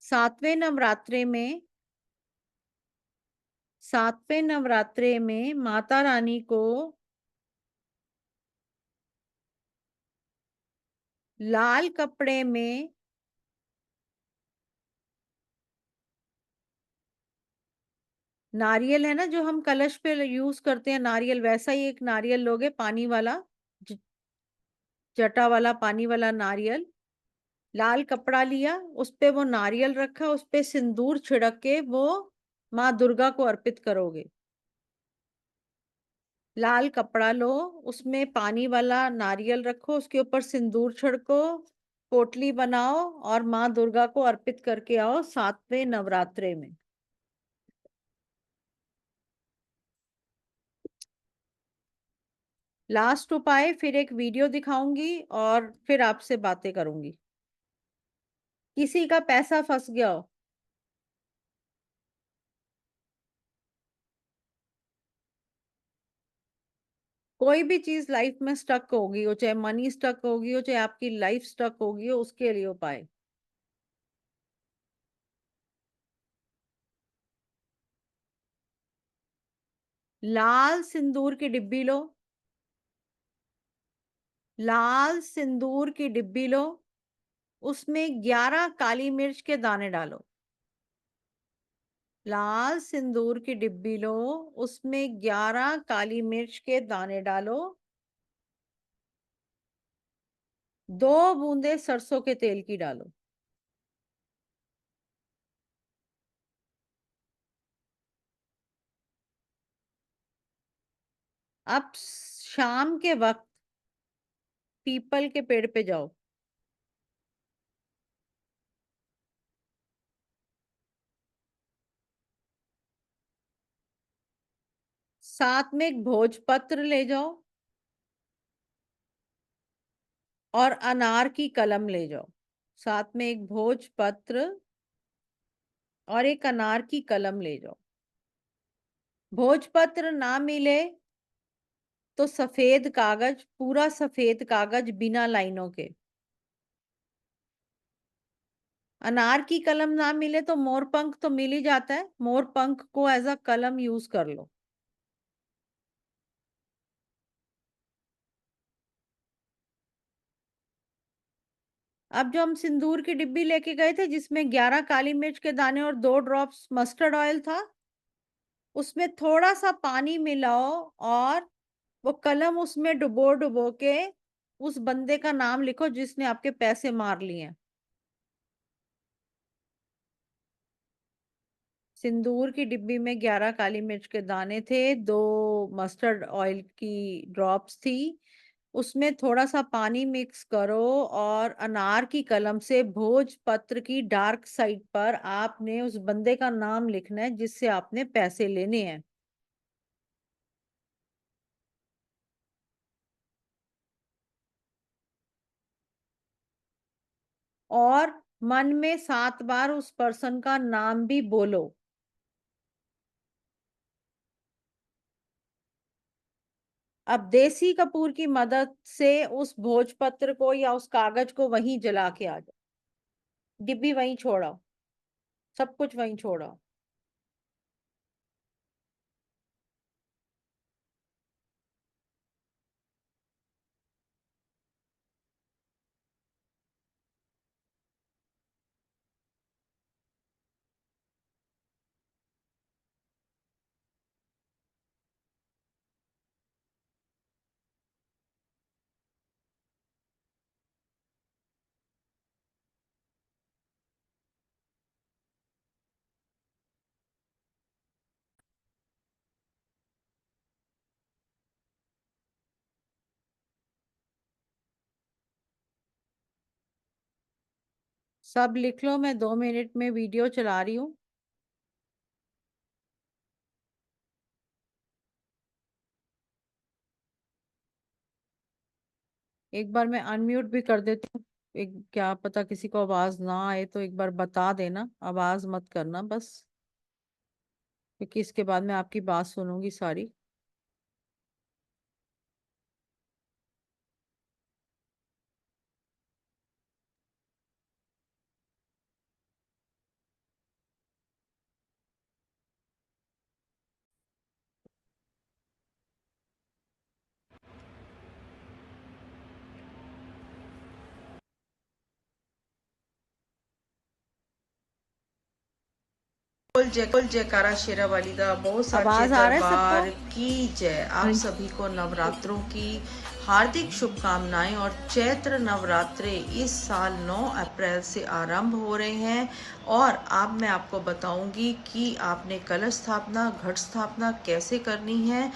सातवें नवरात्रे में, सातवें नवरात्रे में माता रानी को लाल कपड़े में नारियल है ना, जो हम कलश पे यूज करते हैं नारियल, वैसा ही एक नारियल लोगे, पानी वाला, ज- जटा वाला पानी वाला नारियल। लाल कपड़ा लिया, उस पे वो नारियल रखा, उस पे सिंदूर छिड़क के वो माँ दुर्गा को अर्पित करोगे। लाल कपड़ा लो, उसमें पानी वाला नारियल रखो, उसके ऊपर सिंदूर छिड़को, पोटली बनाओ और माँ दुर्गा को अर्पित करके आओ सातवें नवरात्रे में। लास्ट उपाय, फिर एक वीडियो दिखाऊंगी और फिर आपसे बातें करूंगी। किसी का पैसा फंस गया हो, कोई भी चीज लाइफ में स्टक होगी हो, चाहे मनी स्टक होगी हो, चाहे आपकी लाइफ स्टक होगी हो, उसके लिए उपाय। लाल सिंदूर की डिब्बी लो, लाल सिंदूर की डिब्बी लो, उसमें 11 काली मिर्च के दाने डालो। लाल सिंदूर की डिब्बी लो, उसमें 11 काली मिर्च के दाने डालो, 2 बूंदे सरसों के तेल की डालो। अब शाम के वक्त पीपल के पेड़ पे जाओ, साथ में एक भोजपत्र ले जाओ और अनार की कलम ले जाओ। साथ में एक भोजपत्र और एक अनार की कलम ले जाओ। भोजपत्र ना मिले तो सफेद कागज, पूरा सफेद कागज बिना लाइनों के। अनार की कलम ना मिले तो मोरपंख तो मिल ही जाता है, मोरपंख को एज अ कलम यूज कर लो। अब जो हम सिंदूर की डिब्बी लेके गए थे जिसमें 11 काली मिर्च के दाने और 2 ड्रॉप्स मस्टर्ड ऑयल था, उसमें थोड़ा सा पानी मिलाओ और वो कलम उसमें डुबो डुबो के उस बंदे का नाम लिखो जिसने आपके पैसे मार लिए हैं। सिंदूर की डिब्बी में 11 काली मिर्च के दाने थे, 2 मस्टर्ड ऑयल की ड्रॉप्स थी, उसमें थोड़ा सा पानी मिक्स करो और अनार की कलम से भोजपत्र की डार्क साइड पर आपने उस बंदे का नाम लिखना है जिससे आपने पैसे लेने हैं। और मन में 7 बार उस पर्सन का नाम भी बोलो। अब देसी कपूर की मदद से उस भोजपत्र को या उस कागज को वहीं जला के आ जाओ, डिब्बी वहीं छोड़ो, सब कुछ वहीं छोड़ो। सब लिख लो, मैं 2 मिनट में वीडियो चला रही हूँ। एक बार मैं अनम्यूट भी कर देती हूँ, एक क्या पता किसी को आवाज ना आए तो एक बार बता देना, आवाज मत करना बस, क्योंकि इसके बाद मैं आपकी बात सुनूंगी सारी। बोल जयकारा शेरा वाली दा बहुत साचे आवाज आ रहा है दरबार सबको? की जय। आप सभी को नवरात्रों की हार्दिक शुभकामनाएं। और चैत्र नवरात्रे इस साल 9 अप्रैल से आरंभ हो रहे हैं और अब मैं आपको बताऊंगी कि आपने कलश स्थापना, घट स्थापना कैसे करनी है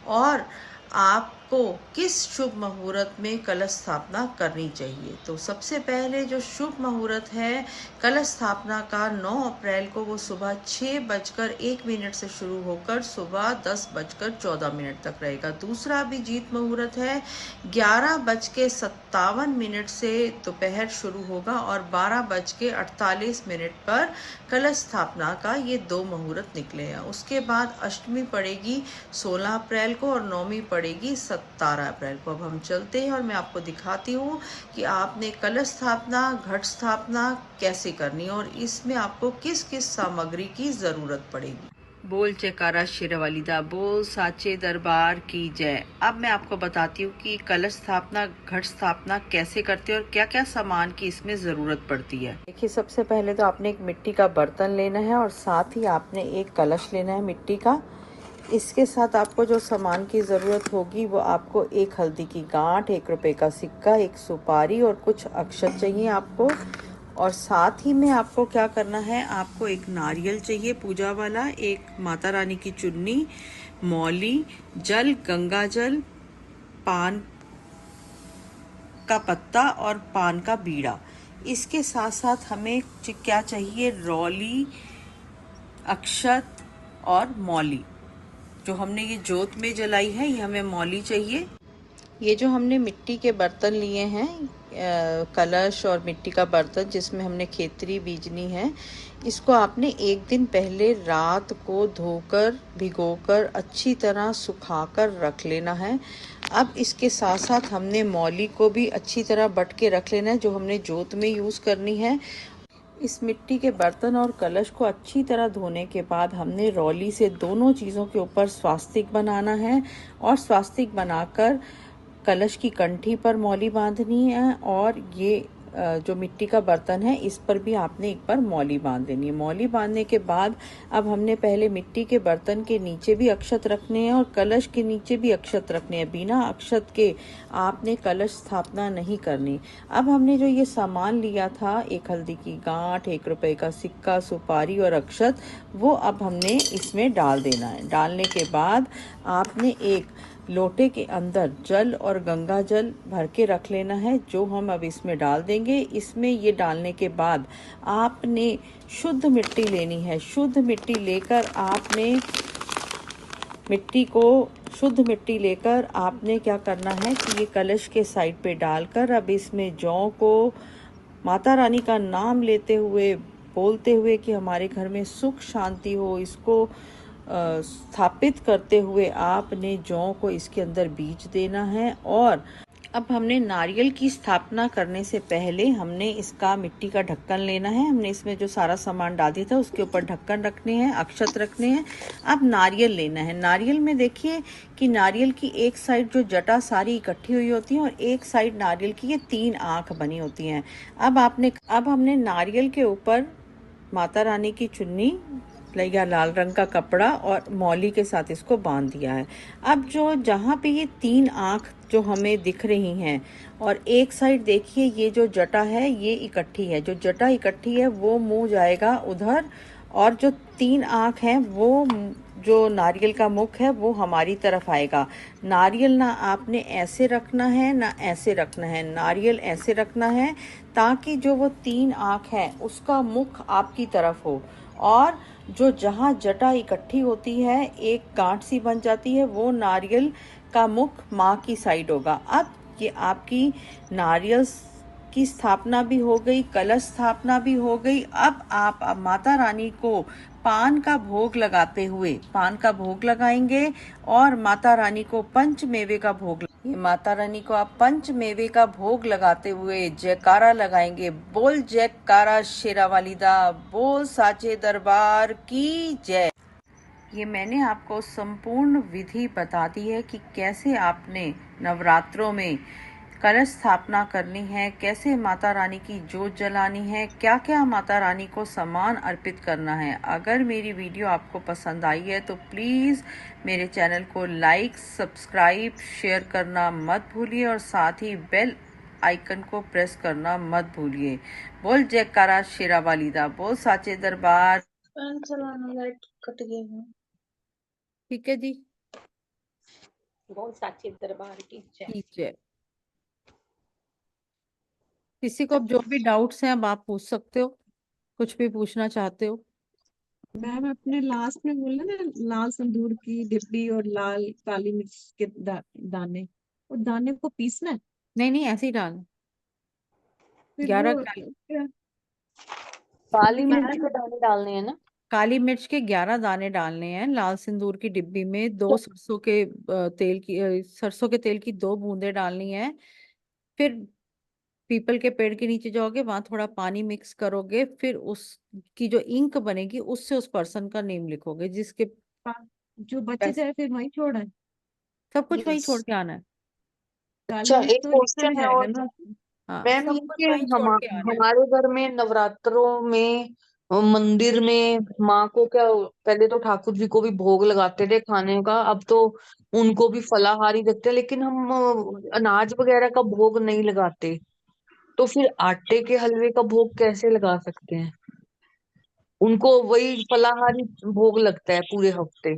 और आप आपको किस शुभ मुहूर्त में कलश स्थापना करनी चाहिए। तो सबसे पहले जो शुभ मुहूर्त है कलश स्थापना का 9 अप्रैल को, वो सुबह 6:01 से शुरू होकर सुबह 10:14 तक रहेगा। दूसरा अभिजीत मुहूर्त है 11:57 से दोपहर शुरू होगा और 12:48 पर कलश स्थापना का ये 2 मुहूर्त निकले हैं। उसके बाद अष्टमी पड़ेगी 16 अप्रैल को और नवमी पड़ेगी 17 अप्रैल को। अब हम चलते हैं और मैं आपको दिखाती हूँ कि आपने कलश स्थापना, घट स्थापना कैसे करनी है और इसमें आपको किस किस सामग्री की जरूरत पड़ेगी। बोल जयकारा शेरावाली दा, बोल साचे दरबार की जय। अब मैं आपको बताती हूँ कि कलश स्थापना, घट स्थापना कैसे करते हैं और क्या क्या सामान की इसमें ज़रूरत पड़ती है। देखिए, सबसे पहले तो आपने एक मिट्टी का बर्तन लेना है और साथ ही आपने एक कलश लेना है मिट्टी का। इसके साथ आपको जो सामान की ज़रूरत होगी वो आपको 1 हल्दी की गांठ, 1 रुपए का सिक्का, 1 सुपारी और कुछ अक्षत चाहिए आपको। और साथ ही में आपको क्या करना है, आपको एक नारियल चाहिए पूजा वाला, एक माता रानी की चुन्नी, मौली, जल, गंगा जल, पान का पत्ता और पान का बीड़ा। इसके साथ साथ हमें क्या चाहिए, रौली, अक्षत और मौली। जो हमने ये जोत में जलाई है ये हमें मौली चाहिए। ये जो हमने मिट्टी के बर्तन लिए हैं, कलश और मिट्टी का बर्तन जिसमें हमने खेतरी बीजनी है, इसको आपने एक दिन पहले रात को धोकर, भिगोकर, अच्छी तरह सुखाकर रख लेना है। अब इसके साथ साथ हमने मौली को भी अच्छी तरह बट के रख लेना है, जो हमने जोत में यूज़ करनी है। इस मिट्टी के बर्तन और कलश को अच्छी तरह धोने के बाद हमने रौली से दोनों चीज़ों के ऊपर स्वास्तिक बनाना है और स्वास्तिक बनाकर कलश की कंठी पर मौली बांधनी है और ये जो मिट्टी का बर्तन है इस पर भी आपने एक बार मौली बांध देनी है। मौली बांधने के बाद अब हमने पहले मिट्टी के बर्तन के नीचे भी अक्षत रखने हैं और कलश के नीचे भी अक्षत रखने हैं। बिना अक्षत के आपने कलश स्थापना नहीं करनी। अब हमने जो ये सामान लिया था, 1 हल्दी की गांठ, 1 रुपए का सिक्का, सुपारी और अक्षत, वो अब हमने इसमें डाल देना है। डालने के बाद आपने एक लोटे के अंदर जल और गंगा जल भर के रख लेना है, जो हम अब इसमें डाल देंगे। इसमें ये डालने के बाद आपने शुद्ध मिट्टी लेनी है। शुद्ध मिट्टी लेकर आपने क्या करना है कि ये कलश के साइड पे डालकर अब इसमें जौ को माता रानी का नाम लेते हुए, बोलते हुए कि हमारे घर में सुख शांति हो, इसको स्थापित करते हुए आपने जौ को इसके अंदर बीज देना है। और अब हमने नारियल की स्थापना करने से पहले हमने इसका मिट्टी का ढक्कन लेना है। हमने इसमें जो सारा सामान डाल दिया था उसके ऊपर ढक्कन रखने हैं, अक्षत रखने हैं। अब नारियल लेना है। नारियल में देखिए कि नारियल की एक साइड जो जटा सारी इकट्ठी हुई होती है और एक साइड नारियल की ये 3 आँख बनी होती हैं। अब हमने नारियल के ऊपर माता रानी की चुन्नी या लाल रंग का कपड़ा और मौली के साथ इसको बांध दिया है। अब जहाँ पे ये 3 आँख जो हमें दिख रही हैं और एक साइड देखिए ये जो जटा है ये इकट्ठी है, जो जटा इकट्ठी है वो मुंह जाएगा उधर और जो 3 आँख हैं वो जो नारियल का मुख है वो हमारी तरफ आएगा। नारियल ना आपने ऐसे रखना है ना ऐसे रखना है, नारियल ऐसे रखना है ताकि जो वो 3 आँख है उसका मुख आपकी तरफ हो और जो जहाँ जटा इकट्ठी होती है एक गांठ सी बन जाती है, वो नारियल का मुख माँ की साइड होगा। अब ये आपकी नारियल की स्थापना भी हो गई, कलश स्थापना भी हो गई। अब आप माता रानी को पान का भोग लगाएंगे और माता रानी को पंचमेवे का भोग, माता रानी को आप पंचमेवे का भोग लगाते हुए जयकारा लगाएंगे। बोल जयकारा शेरावाली दा, बोल साचे दरबार की जय। ये मैंने आपको संपूर्ण विधि बता दी है कि कैसे आपने नवरात्रों में कलश स्थापना करनी है, कैसे माता रानी की जोत जलानी है, क्या क्या माता रानी को सामान अर्पित करना है। अगर मेरी वीडियो आपको पसंद आई है तो प्लीज़ मेरे चैनल को लाइक, सब्सक्राइब, शेयर करना मत भूलिए और साथ ही बेल आइकन को प्रेस करना मत भूलिए। बोल जयकारा शेरावाली दा, बोल साचे दरबार। चलाना लाइट कट गई है। ठीक है जी। गौ साक्षी दरबार की जय। की जय। किसी को जो भी डाउट्स हैं अब आप पूछ सकते हो, कुछ भी पूछना चाहते हो। मैम अपने लास्ट में बोला ना लाल सिंदूर की डिब्बी और लाल काली मिर्च के दाने, वो दाने को पीसना है नहीं नहीं, ऐसे ही डालना। फिर 11 वो काली काली मिर्च के दाने डालने हैं ना? काली मिर्च के 11 दाने डालने हैं लाल सिंदूर की डिब्बी में। दो सरसों के सरसों के तेल की 2 बूंदें डालनी है। फिर पीपल के पेड़ के नीचे जाओगे, वहां थोड़ा पानी मिक्स करोगे, फिर उसकी जो इंक बनेगी उससे उस पर्सन का नेम लिखोगे जिसके जो बच जाए फिर वही छोड़ा है। सब कुछ वहीं Yes. छोड़ के आना है। काली अच्छा, मिर्च एक तो लिखा क्वेश्चन भी है जाएगा और ना। हाँ, मैम, सब ये कुछ कि वहीं छोड़ के आना है। हमारे घर में नवरात्रों में मंदिर में माँ को क्या, पहले तो ठाकुर जी को भी भोग लगाते थे खाने का, अब तो उनको भी फलाहारी रखते हैं, लेकिन हम अनाज वगैरह का भोग नहीं लगाते, तो फिर आटे के हलवे का भोग कैसे लगा सकते हैं? उनको वही फलाहारी भोग लगता है पूरे हफ्ते।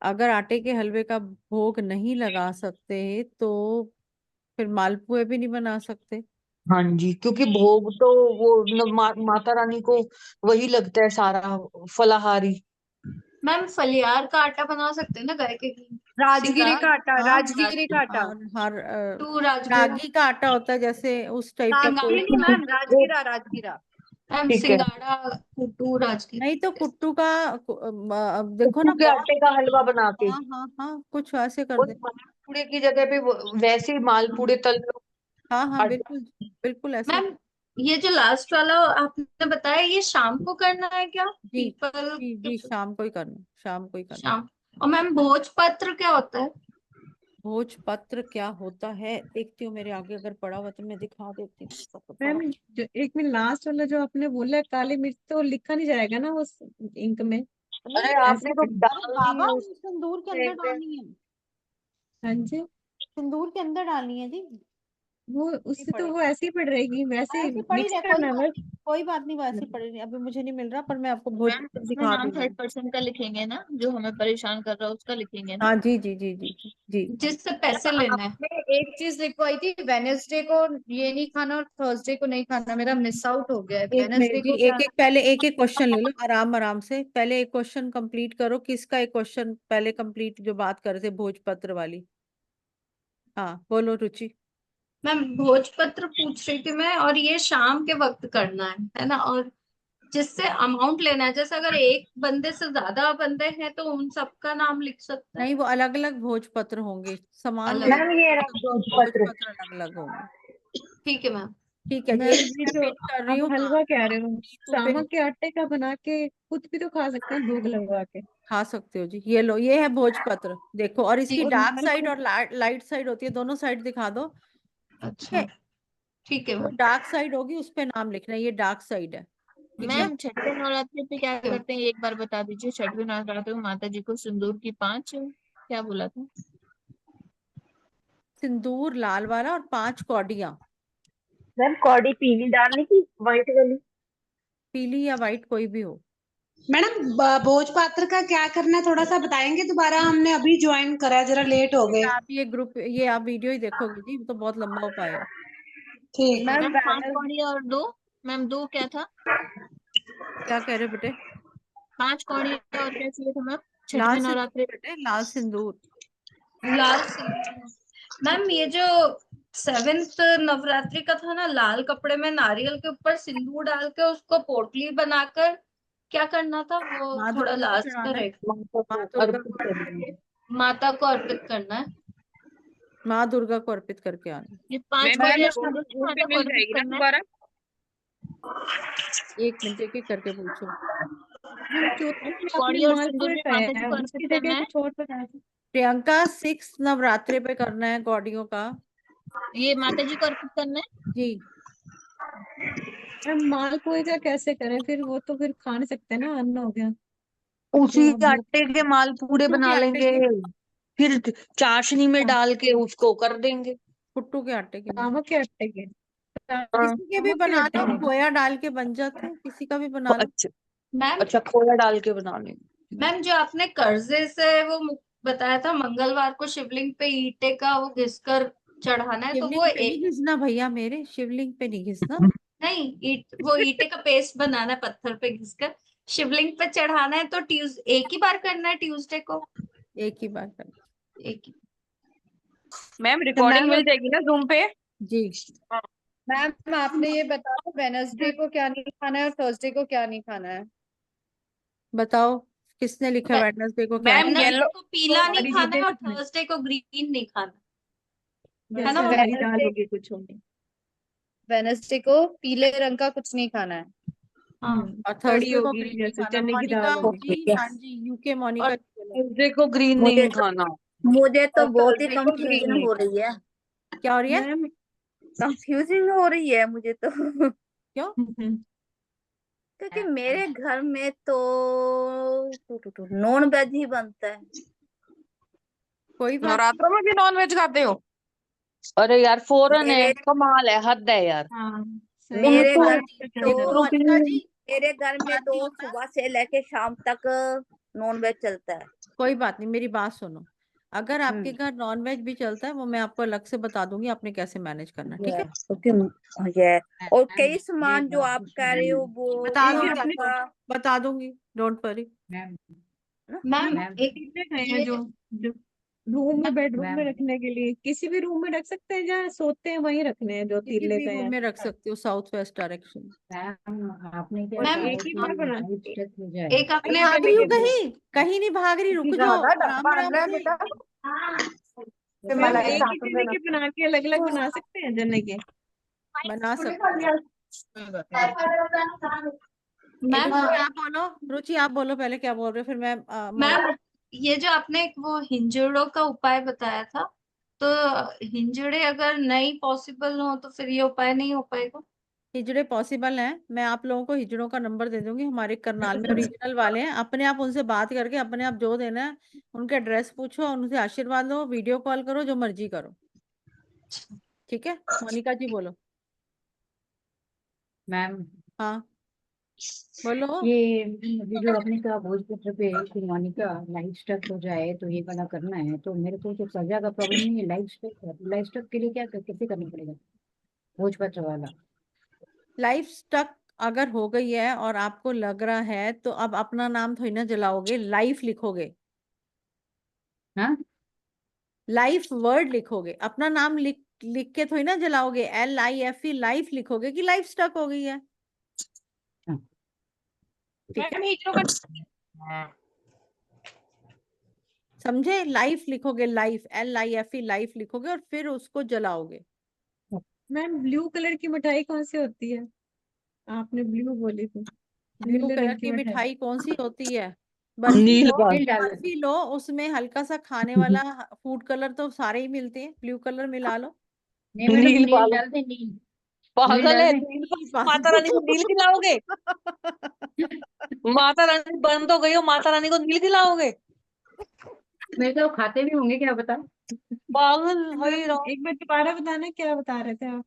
अगर आटे के हलवे का भोग नहीं लगा सकते तो फिर मालपुए भी नहीं बना सकते। हाँ जी, क्योंकि भोग तो वो माता रानी को वही लगता है सारा फलाहारी। मैम फलियार का आटा बना सकते हैं ना गाय के घी। राजगिरे का आटा, हाँ, राजगिरे का आटा। हर टू राजगिरा। रागी का आटा होता है, जैसे उस टाइप का कोई नहीं मैम, राजगिरा राजगिरा। मैम ठीक है, सिंगाड़ा टू राजगिरा। नहीं तो कुट्टू का देखो कद्दू ना के बहुत। आटे का हलवा बना के, हाँ हाँ हाँ, कुछ ऐसे कर और दे। मालपूड़े की जगह पे वैसे ही मालपूड़े तल लो। हाँ हाँ, आटा। बिल्कुल बिल्कुल ऐसे ही। मैम ये जो लास्ट वाला आपने बताया ये शाम को करना है क्या? जी पीपल जी जी, शाम को ही करना, शाम को ही करना। शाम। और मैम भोजपत्र क्या होता है? भोजपत्र क्या होता है, देखती हूँ मेरे आगे अगर पड़ा हुआ तो मैं दिखा देती हूँ। मैम जो एक में लास्ट वाला जो आपने बोला है, काली मिर्च तो लिखा नहीं जाएगा ना उस इंक में, अरे ऐसे आपने ही तो पढ़- डाल दी बाबा है ये सिंदूर के अंदर डालनी है, हाँ जी, सिंदूर के अंदर डालनी है जी। वो नहीं उससे तो पड़े, वो ऐसे ही पड़ रहेगी, वैसे ऐसे पड़ी मिक्स रहे, करना है बस। कोई बात नहीं, वैसे पड़ी रही। अभी मुझे नहीं मिल रहा, पर मैं आपको मैम भोजपत्र इसमें दिखा नाम दूंगी। थर्ड पर्सन का लिखेंगे ना, जो हमें परेशान कर रहा है उसका लिखेंगे ना? हाँ जी जी जी जी जी। जिससे पैसे लेना है। आपने एक चीज लिखवाई थी, वेनेसडे को ये नहीं खाना और थर्सडे को नहीं खाना, मेरा मिस आउट हो गया है। एक मिनट वेनेसडे जी, को क्या? एक एक पहले एक एक क्वेश्चन ले लो, आराम आराम से। पहले एक क्वेश्चन कंप्लीट करो, किसका एक क्वेश्चन पहले कंप्लीट, जो बात कर रहे थे भोजपत्र वाली। हाँ बोलो रुचि। मैम भोजपत्र पूछ रही थी मैं, और ये शाम के वक्त करना है ना? और जिससे अमाउंट लेना है, जैसे अगर एक बंदे से ज्यादा बंदे हैं तो उन सबका नाम लिख सकते हैं। नहीं, वो अलग अलग भोजपत्र होंगे, समान अलग मैम लेंगे ये तो रहा सब भोजपत्र। भोजपत्र अलग अलग होंगे। ठीक है मैम। ठीक है जी, मैम एक ये मैं जो पिन कर रही आप हूँ। हाँ, हलवा कह रहे हो, नीतू सामा पिन के आटे का बना के खुद भी तो खा सकते हैं भोग लगवा के। खा सकते हो जी। ये लो, ये है भोजपत्र, देखो। और इसकी ठीक। और डार्क साइड मालपुआ, और लाइट साइड होती है, दोनों साइड दिखा दो। ठीक अच्छा है, ठीक है जो मैम। डार्क साइड होगी उस पे नाम लिखना है, ये डार्क साइड है। ठीक है, मैम छठे नवरात्रि पे क्या करते हैं, एक बार बता दीजिए। छठवें नवरात्रि में माता जी को सिंदूर की 5 क्या बोला था? सिंदूर लाल वाला और 5 कौड़ियाँ, मैम कौड़ी पीली डालने की, व्हाइट वाली? पीली या व्हाइट कोई भी हो। मैडम भोजपत्र का क्या करना है, थोड़ा सा बताएंगे दोबारा, हमने अभी ज्वाइन करा है, जरा लेट हो गए। आप ये ग्रुप, ये आप वीडियो ही देखोगे जी, तो बहुत लंबा उपाय है। ठीक। मैम 5 कौड़ी और 2, मैम 2 क्या था? क्या कह रहे बेटे? 5 कौड़ी और क्या चाहिए था मैम लाल छठवें सिंदूर नवरात्रि? बेटे, लाल सिंदूर। लाल सिंदूर। मैम ये जो 7th नवरात्रि का था ना, लाल कपड़े में नारियल के ऊपर सिंदूर डाल के उसको पोटली बनाकर क्या करना था, वो माँ थोड़ा दुर्गा को लास्ट का चढ़ाना है, रहेगा। माँ दुर्गा अर्पित को, कर देंगे। माता को अर्पित करना है। माँ दुर्गा को अर्पित करके आना। ये 5 मैम कौड़ी ये और दोनों जगह पे माता को मिल अर्पित जाएगी ना करना है। दोबारा? एक मिनट, एक एक करके पूछो। मैम चौथे में आपने कौड़ी और सिंदूर मालपुए भी खाया माता जी है, को अर्पित उसकी करना जगह है। कुछ और बताया था। प्रियंका 6 नवरात्रि पे करना है कौड़ियों का। ये माता जी को अर्पित करना है। जी, मैम मालपुए का कैसे करें फिर, वो तो फिर खा नहीं सकते ना, अन्न हो गया उसी तो अब वो आटे के मालपूड़े कुट्टू के बना आटे लेंगे, के, फिर चाशनी में डाल के उसको कर देंगे। कुट्टू के आटे के। सामा के आटे के, हाँ, किसी के भी सामा के बना आटे लो, के। खोया डाल के बन जाते हैं, किसी का भी बना लो। अच्छा मैम अच्छा, खोया डाल के बना लेंगे। मैम जो आपने कर्जे से वो बताया था मंगलवार को शिवलिंग पे ईंटे का वो घिसकर चढ़ाना है, तो वो शिवलिंग पे नहीं घिसना भैया मेरे, शिवलिंग पे नहीं घिसना। नहीं, वो ईंटे का पेस्ट बनाना है पत्थर पे घिसकर, शिवलिंग पे चढ़ाना है, तो एक ही बार करना है ट्यूसडे को, एक ही बार करना। एक ही। मैम रिकॉर्डिंग मिल जाएगी ना जूम पे? जी मैम आपने ये बताया वेनसडे को क्या नहीं खाना है और थर्सडे को क्या नहीं खाना है? बताओ किसने लिखा है वेडनेसडे को क्या? मैम वेडनेसडे येलो को पीला नहीं हरी खाना है और चीजें थर्सडे को ग्रीन नहीं खाना है जैसे ना। हरी दाल होगी कुछ होगी। वेनसडे को पीले रंग का कुछ नहीं खाना है। हाँ, और कड़ी थर्सडे को होगी, ग्रीन नहीं जैसे खाना। चने की मोनिका दाल होगी। जी, हाँ जी, यूके मोनिका और जी बोलो। थर्सडे को ग्रीन मुझे नहीं तो खाना। मुझे तो और बहुत ही थर्सडे को ग्रीन कंफ्यूजन नहीं हो खाना। रही है, क्या हो रही है? मैम कंफ्यूजिंग हो रही है मुझे तो क्यों? क्योंकि मेरे घर में तो नॉन वेज ही बनता है। कोई बात नवरात्रों में भी नॉन वेज खाते हो? अरे यार फौरन है, मेरे कमाल है, हद है यार। हाँ सही मेरे तुमको घर में देखो तो मोनिका जी, मेरे घर में बात नहीं तो होता है। सुबह से लेके शाम तक नॉन वेज चलता है। कोई बात नहीं, मेरी बात सुनो। अगर आपके घर नॉन वेज भी चलता है, वो मैं आपको अलग से बता दूंगी आपने कैसे मैनेज करना है, ठीक है? क्योंकि ये और कई सामान जो आप कह रहे हो वो बता एक दूंगी अपने आपको, बता दूंगी, don't worry. Ma'am ma'am ma'am एक चीजें हैं जो रूम में, बेडरूम में मैम रखने के लिए किसी भी रूम में रख सकते हैं, जहाँ सोते हैं वहीं रखने हैं, जो किसी तीले भी का रूम है। में रख सकती हो, साउथ वेस्ट डायरेक्शन। मैम आपने क्या और मैम कहा एक ही कि बार बना लाइट स्टक हो जाए? एक मैं अपने भाग रही हूँ कहीं, कहीं नहीं भाग रही, रुक जाओ, आराम आराम से। मैम एक ही जने के बना के अलग अलग बना सकते हैं जने के। बना सकते हो। मैम रुचि आप बोलो, रुचि आप बोलो पहले क्या बोल रहे हो, फिर मैं मैम ये जो आपने वो हिंजड़ों का उपाय बताया था, तो हिंजड़े अगर नहीं पॉसिबल हो तो फिर ये उपाय नहीं हो पाएगा। हिजड़े पॉसिबल हैं, मैं आप लोगों को हिजड़ों का नंबर दे दूंगी, हमारे करनाल में ओरिजिनल वाले हैं। अपने आप उनसे बात करके अपने आप जो देना है उनके एड्रेस पूछो, उनसे आशीर्वाद लो, वीडियो कॉल करो, जो मर्जी करो, ठीक है? मोनिका जी बोलो। मैम हाँ बोलो। ये अभी जो आपने कहा भोजपत्र पे कि मोनिका लाइट स्टक हो जाए तो ये वाला करना है, तो मेरे को तो सजा का प्रॉब्लम नहीं है, लाइट स्टक के लिए क्या कैसे करना पड़ेगा भोजपत्र वाला? लाइफ स्टक अगर हो गई है और आपको लग रहा है, तो अब अपना नाम थोड़ी ना जलाओगे, लाइफ लिखोगे, हाँ लाइफ वर्ड लिखोगे, अपना नाम लिख लिख के थोड़ी ना जलाओगे, LIFE लाइफ लिखोगे कि लाइफ स्टक हो गई है, ठीक है? समझे? लाइफ लिखोगे, लाइफ LIFE लाइफ लिखोगे और फिर उसको जलाओगे। मैम ब्लू कलर की मिठाई कौन सी होती है? आपने ब्लू बोली थी, ब्लू नीले कलर रंग की की मिठाई। मिठाई कौन सी होती है? बर्फी नील लो, का। बर्फी लो, उसमें हल्का सा खाने वाला फूड कलर तो सारे ही मिलते हैं, ब्लू कलर मिला लो। नहीं मैडम नील नील पागल, डाल दे, नील पागल डाल है, दे। नील का माता रानी को नील खिलाओगे? माता रानी बंद हो गई हो, माता रानी को नील खिलाओगे? मेरे तो खाते भी होंगे, क्या बता। पागल भाई मैम एक बार दोबारा बताना, क्या बता रहे थे आप?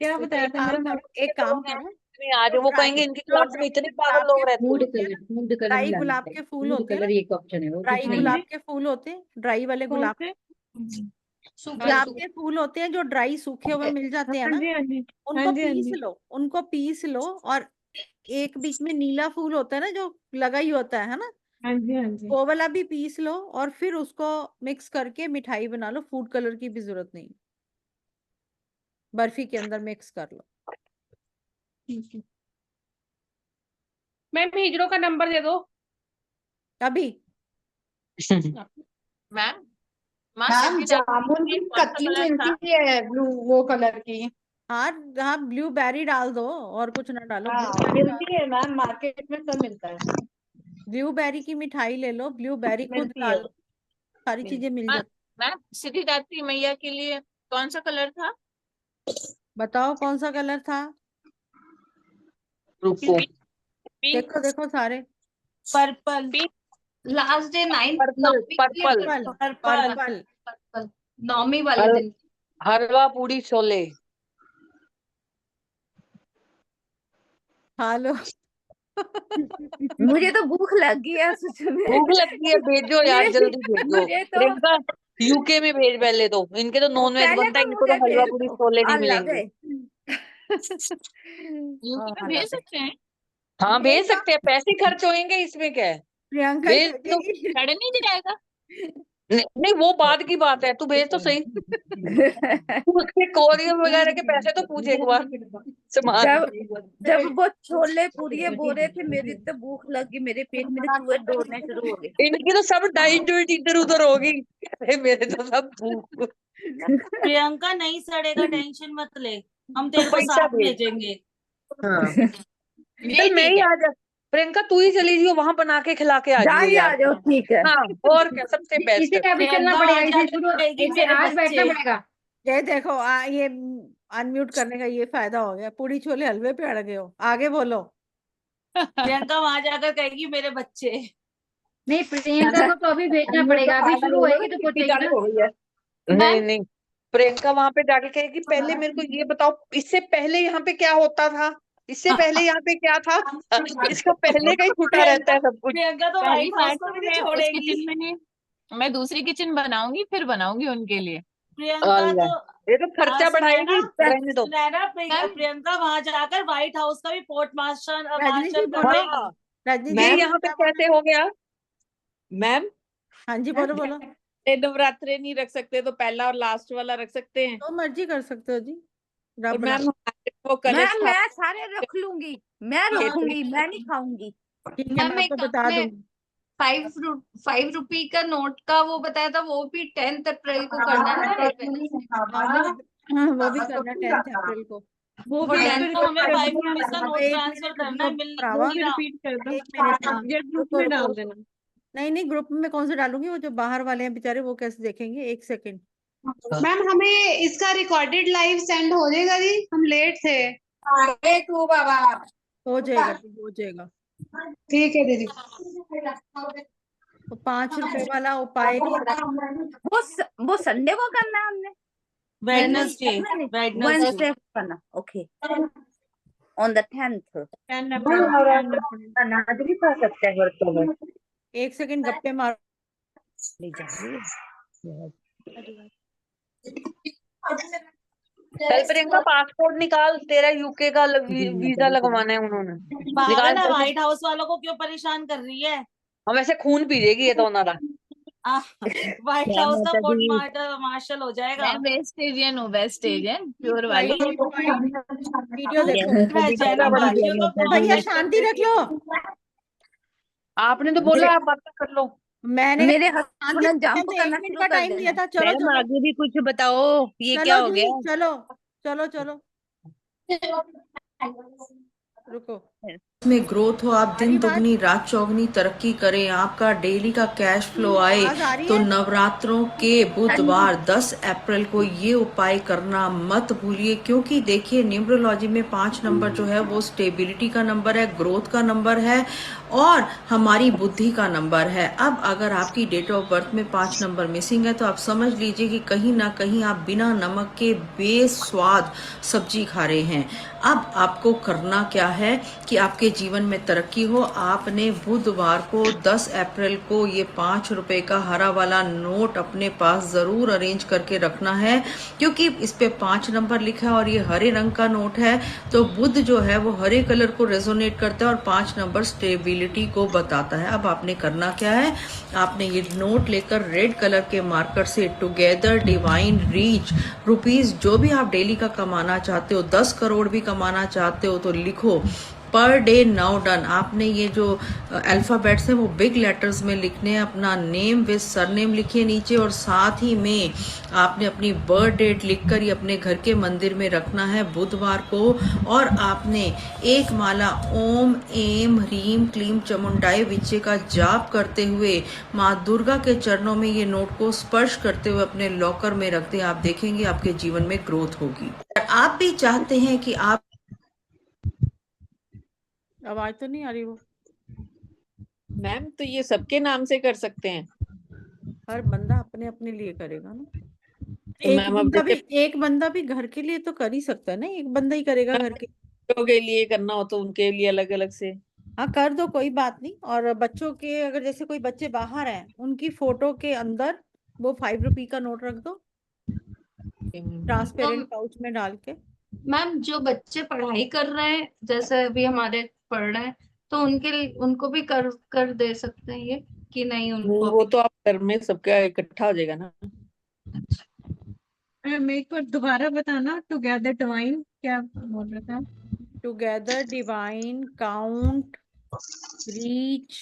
क्या तो बताया एक था काम मैम? करो, एक काम करो, नहीं आ रहे, वो कहेंगे इनकी क्लास में इतने पागल गुलाब के लोग रहते फूल हैं। होते हैं ना, फूड कलर ड्राई मिलाना गुलाब है, के फूल फूड होते हैं ना, कलर एक ऑप्शन है, वो ड्राई कुछ नहीं गुलाब है। के फूल होते हैं, ड्राई वाले कौन गुलाब से? सूखे गुलाब सूखे के फूल होते हैं जो ड्राई सूखे हुए मिल जाते हैं हाँ ना, जी हाँ जी हाँ उनको जी हाँ पीस जी। लो, उनको पीस लो, और एक बीच में नीला फूल होता है ना जो लगा ही होता है ना, हाँ जी हाँ जी। वो वाला भी पीस लो और फिर उसको मिक्स करके मिठाई बना लो, फूड कलर की भी जरूरत नहीं, बर्फी के अंदर मिक्स कर लो। ठीक है मैम हिजड़ों का नंबर दे दो। अभी मैम मैम जामुन की कतली मिलती है ब्लू वो कलर की। हाँ हाँ, ब्लूबेरी डाल दो और कुछ ना डालो, हाँ ब्लूबेरी डाल, मिलती है मैम, मार्केट में सब मिलता है। ब्लूबेरी की मिठाई ले लो, ब्लूबेरी खुद मिलती है डाल वो। लो, सारी चीजें मिल जाती। मैम सिद्धिदात्री मैया के लिए कौन सा कलर था? बताओ कौन सा कलर था? रुको, देखो देखो सारे, पर्पल, लास्ट डे 9 पर्पल नवमी के लिए पर्पल, पर्पल, पर्पल, पर्पल नवमी वाले दिन। हलवा पूड़ी छोले। खा लो। मुझे तो भूख लग गई है सच में। भूख लगी है, भेजो यार, मुझे जल्दी भेजो। मुझे तो प्रियंका यूके में भेज पहले तो, इनके तो नॉन वेज पहले बनता है, तो इनको तो मुझे हलवा भेज पूरी दो, छोले नहीं अलग मिलेंगे। है। यूके में भेज सकते हैं? हाँ भेज भेज दो। सकते हैं, पैसे खर्च होंगे, इसमें क्या है, प्रियंका ही भेज दो। भेजेगी। चढ़ नहीं जाएगा? नहीं, नहीं वो बाद की बात है, तू भेज तो सही। तू उसके कोरियर वगैरह के पैसे तो पूछ एक बार, सामान। जब वो छोले पूरी बोल रहे थे, मेरी तो भूख लगी, मेरे पेट में तो चूहे दौड़ने शुरू हो गए। इनकी तो सब डाइट डुइट इधर उधर होगी, अरे मेरे तो सब भूख। प्रियंका नहीं सड़ेगा, टेंशन मत ले, हम तो तेरे को पैसा साथ भेज। भेजेंगे। हाँ नहीं चल मैं ठीक ही है। आ जा, प्रियंका तू ही चली जियो, वहां बना के खिला के आ जा जियो ही आ यार। जाओ, ठीक है। हाँ और क्या, सबसे बेस्ट। इसे अभी चलना प्रियंका पड़ेगा, आ इसे जा, शुरू, कहेगी इसे मेरे आज बैठना बच्चे। पड़ेगा। ये देखो ये अनम्यूट करने का ये फायदा हो गया, पूरी छोले हलवे पे अड़ गए हो। आगे बोलो। प्रियंका वहां जाकर कहेगी मेरे बच्चे। नहीं, प्रियंका को तो अभी भेजना पड़ेगा, अभी शुरू होएगी तो पहुंचेगी ना। नहीं नहीं, प्रियंका वहां पे जाके कहेगी पहले मेरे को ये बताओ, इससे पहले यहाँ पे क्या होता था, इससे पहले यहाँ पे क्या था, इसका पहले का ही छुटा रहता है सब कुछ। प्रियंका तो पहली व्हाइट बात हाउस तो को भी नहीं मैं उस छोड़ेगी। किचन में नहीं, मैं दूसरी किचन बनाऊंगी, फिर बनाऊंगी उनके लिए। प्रियंका अल्लाह, तो ये तो खर्चा बढ़ाएगी, रहने दो। प्रियंका वहां जाकर व्हाइट हाउस का भी पोर्ट मार्शल रजनी जी मार्शल बोलो। हाँ रजनी जी ये बोलो, यहाँ पे क्या बोलो? कैसे हो गया। मैम हाँ जी बोलो बोलो। नवरात्रे नहीं रख सकते तो पहला और लास्ट वाला रख सकते हैं। तो मर्जी कर सकते हो जी, और रब बना। मैम हमारे वो कलश मैं सारे रख लूंगी, मैं रखूंगी, मैं नहीं खाऊंगी। ठीक है, मैं मैम एक आपको बता आपने दूंगी। 5 रुपी का नोट का वो बताया था, वो भी 10th अप्रैल को करना है ना? हाँ वो भी करना 10 अप्रैल को। वो वो भी है, 10th तो हमें अप्रैल 5 को रुपीज का करना नोट एक ट्रांसफर मिनट करना है, रुको मिल भरावा, मीरा। रिपीट कर दो, एक मिनट हाँ, हाँ, या ग्रुप रुको में डाल रुको। देना। नहीं ग्रुप में कौन से डालूंगी, वो जो बाहर वाले हैं बेचारे वो कैसे देखेंगे। एक सेकंड। मैम हमें इसका रिकॉर्डेड लाइव सेंड हो जाएगा जी, हम लेट थे। हो जाएगा जी, हो जाएगा। ठीक है दीदी। तो 5 रुपए वाला उपाय वो संडे को करना है हमने, वेडनेसडे वेडनेसडे करना। Okay, on the 10th। 10 अप्रैल अनाज भी खा सकते हैं बर्तों में। एक सेकंड गप्पे मारो। ले जा रही है। चल प्रियंका पासपोर्ट निकाल, तेरा यूके का वीजा लगवाना है उन्होंने, पागल निकाल है, जल्दी। व्हाइट हाउस वालों को क्यों परेशान कर रही है। हम वैसे खून पीजेगी ये तो ना। व्हाइट जय हाउस का माता पोर्ट दी। मार्शल हो जाएगा। मैं वेस्टेजियन हूँ, वेस्टेजियन प्योर वाली। वीडियो जय देखो। माता दी, जय जय माता दी, दी, जय माता दी। भैया शांति रख लो। आपने तो बोला आप बात कर लो। मैंने मेरे शांति हस्बैंड जंप से करना 1 मिनट शुरू का कर टाइम दिया देना। था। चलो मैम चलो आगे भी कुछ बताओ, ये क्या चलो हो जी, गया। चलो चलो चलो रुको। में ग्रोथ हो, आप दिन दुगनी रात चौगनी तरक्की करें, आपका डेली का कैश फ्लो आए, आवाज आ रही तो है? नवरात्रों के बुधवार 10 अप्रैल को ये उपाय करना मत भूलिए। क्योंकि देखिए न्यूमरोलॉजी में 5 नंबर जो है वो स्टेबिलिटी का नंबर है, ग्रोथ का नंबर है और हमारी बुद्धि का नंबर है। अब अगर आपकी डेट ऑफ बर्थ में 5 नंबर मिसिंग है तो आप समझ लीजिए कि कहीं ना कहीं आप बिना नमक के बेस्वाद सब्जी खा रहे हैं। अब आपको करना क्या है कि आपके जीवन में तरक्की हो। आपने बुधवार को 10 अप्रैल को ये 5 रुपए का हरा वाला नोट अपने पास जरूर अरेंज करके रखना है, क्योंकि इस पे 5 नंबर लिखा है और ये हरे रंग का नोट है, तो बुध जो है वो हरे कलर को रेजोनेट करता है और 5 नंबर स्टेबिलिटी को बताता है। अब आपने करना क्या है, आपने ये नोट लेकर रेड कलर के मार्कर से टुगेदर डिवाइन रीच रुपीज, जो भी आप डेली का कमाना चाहते हो, 10 करोड़ भी कमाना चाहते हो तो लिखो पर डे नाउ डन। आपने ये जो अल्फाबेट्स हैं वो बिग लेटर्स में लिखने हैं, अपना नेम विद सरनेम लिखिए नीचे और साथ ही में आपने अपनी बर्थ डेट लिखकर ये अपने घर के मंदिर में रखना है बुधवार को। और आपने एक माला ओम एम ह्रीम क्लीम चामुंडाई विचे का जाप करते हुए माँ दुर्गा के चरणों में ये नोट को स्पर्श करते हुए अपने लॉकर में रख दें। आप देखेंगे आपके जीवन में ग्रोथ होगी। आप भी चाहते हैं कि आप, आवाज तो नहीं आ रही वो। मैम तो ये सबके नाम से कर सकते हैं। हर बंदा अपने अपने लिए करेगा ना। तो मैम अब एक बंदा भी घर के लिए तो कर ही सकता है ना, एक बंदा ही करेगा घर के के लिए करना हो तो उनके लिए अलग अलग से। हाँ कर दो, कोई बात नहीं। और बच्चों के अगर जैसे कोई बच्चे बाहर हैं, उनकी फोटो के अंदर वो 5 रुपए का नोट रख दो, ट्रांसपेरेंट पाउच में डाल के। मैम जो बच्चे पढ़ाई कर रहे हैं, जैसे अभी हमारे पढ़ रहे हैं, तो उनको भी कर दे सकते हैं ये, कि नहीं उनको वो अभी? तो आप घर में सबका इकट्ठा हो जाएगा ना। मैम एक बार दोबारा बताना, टुगेदर डिवाइन क्या बोल रहा था? Together divine count reach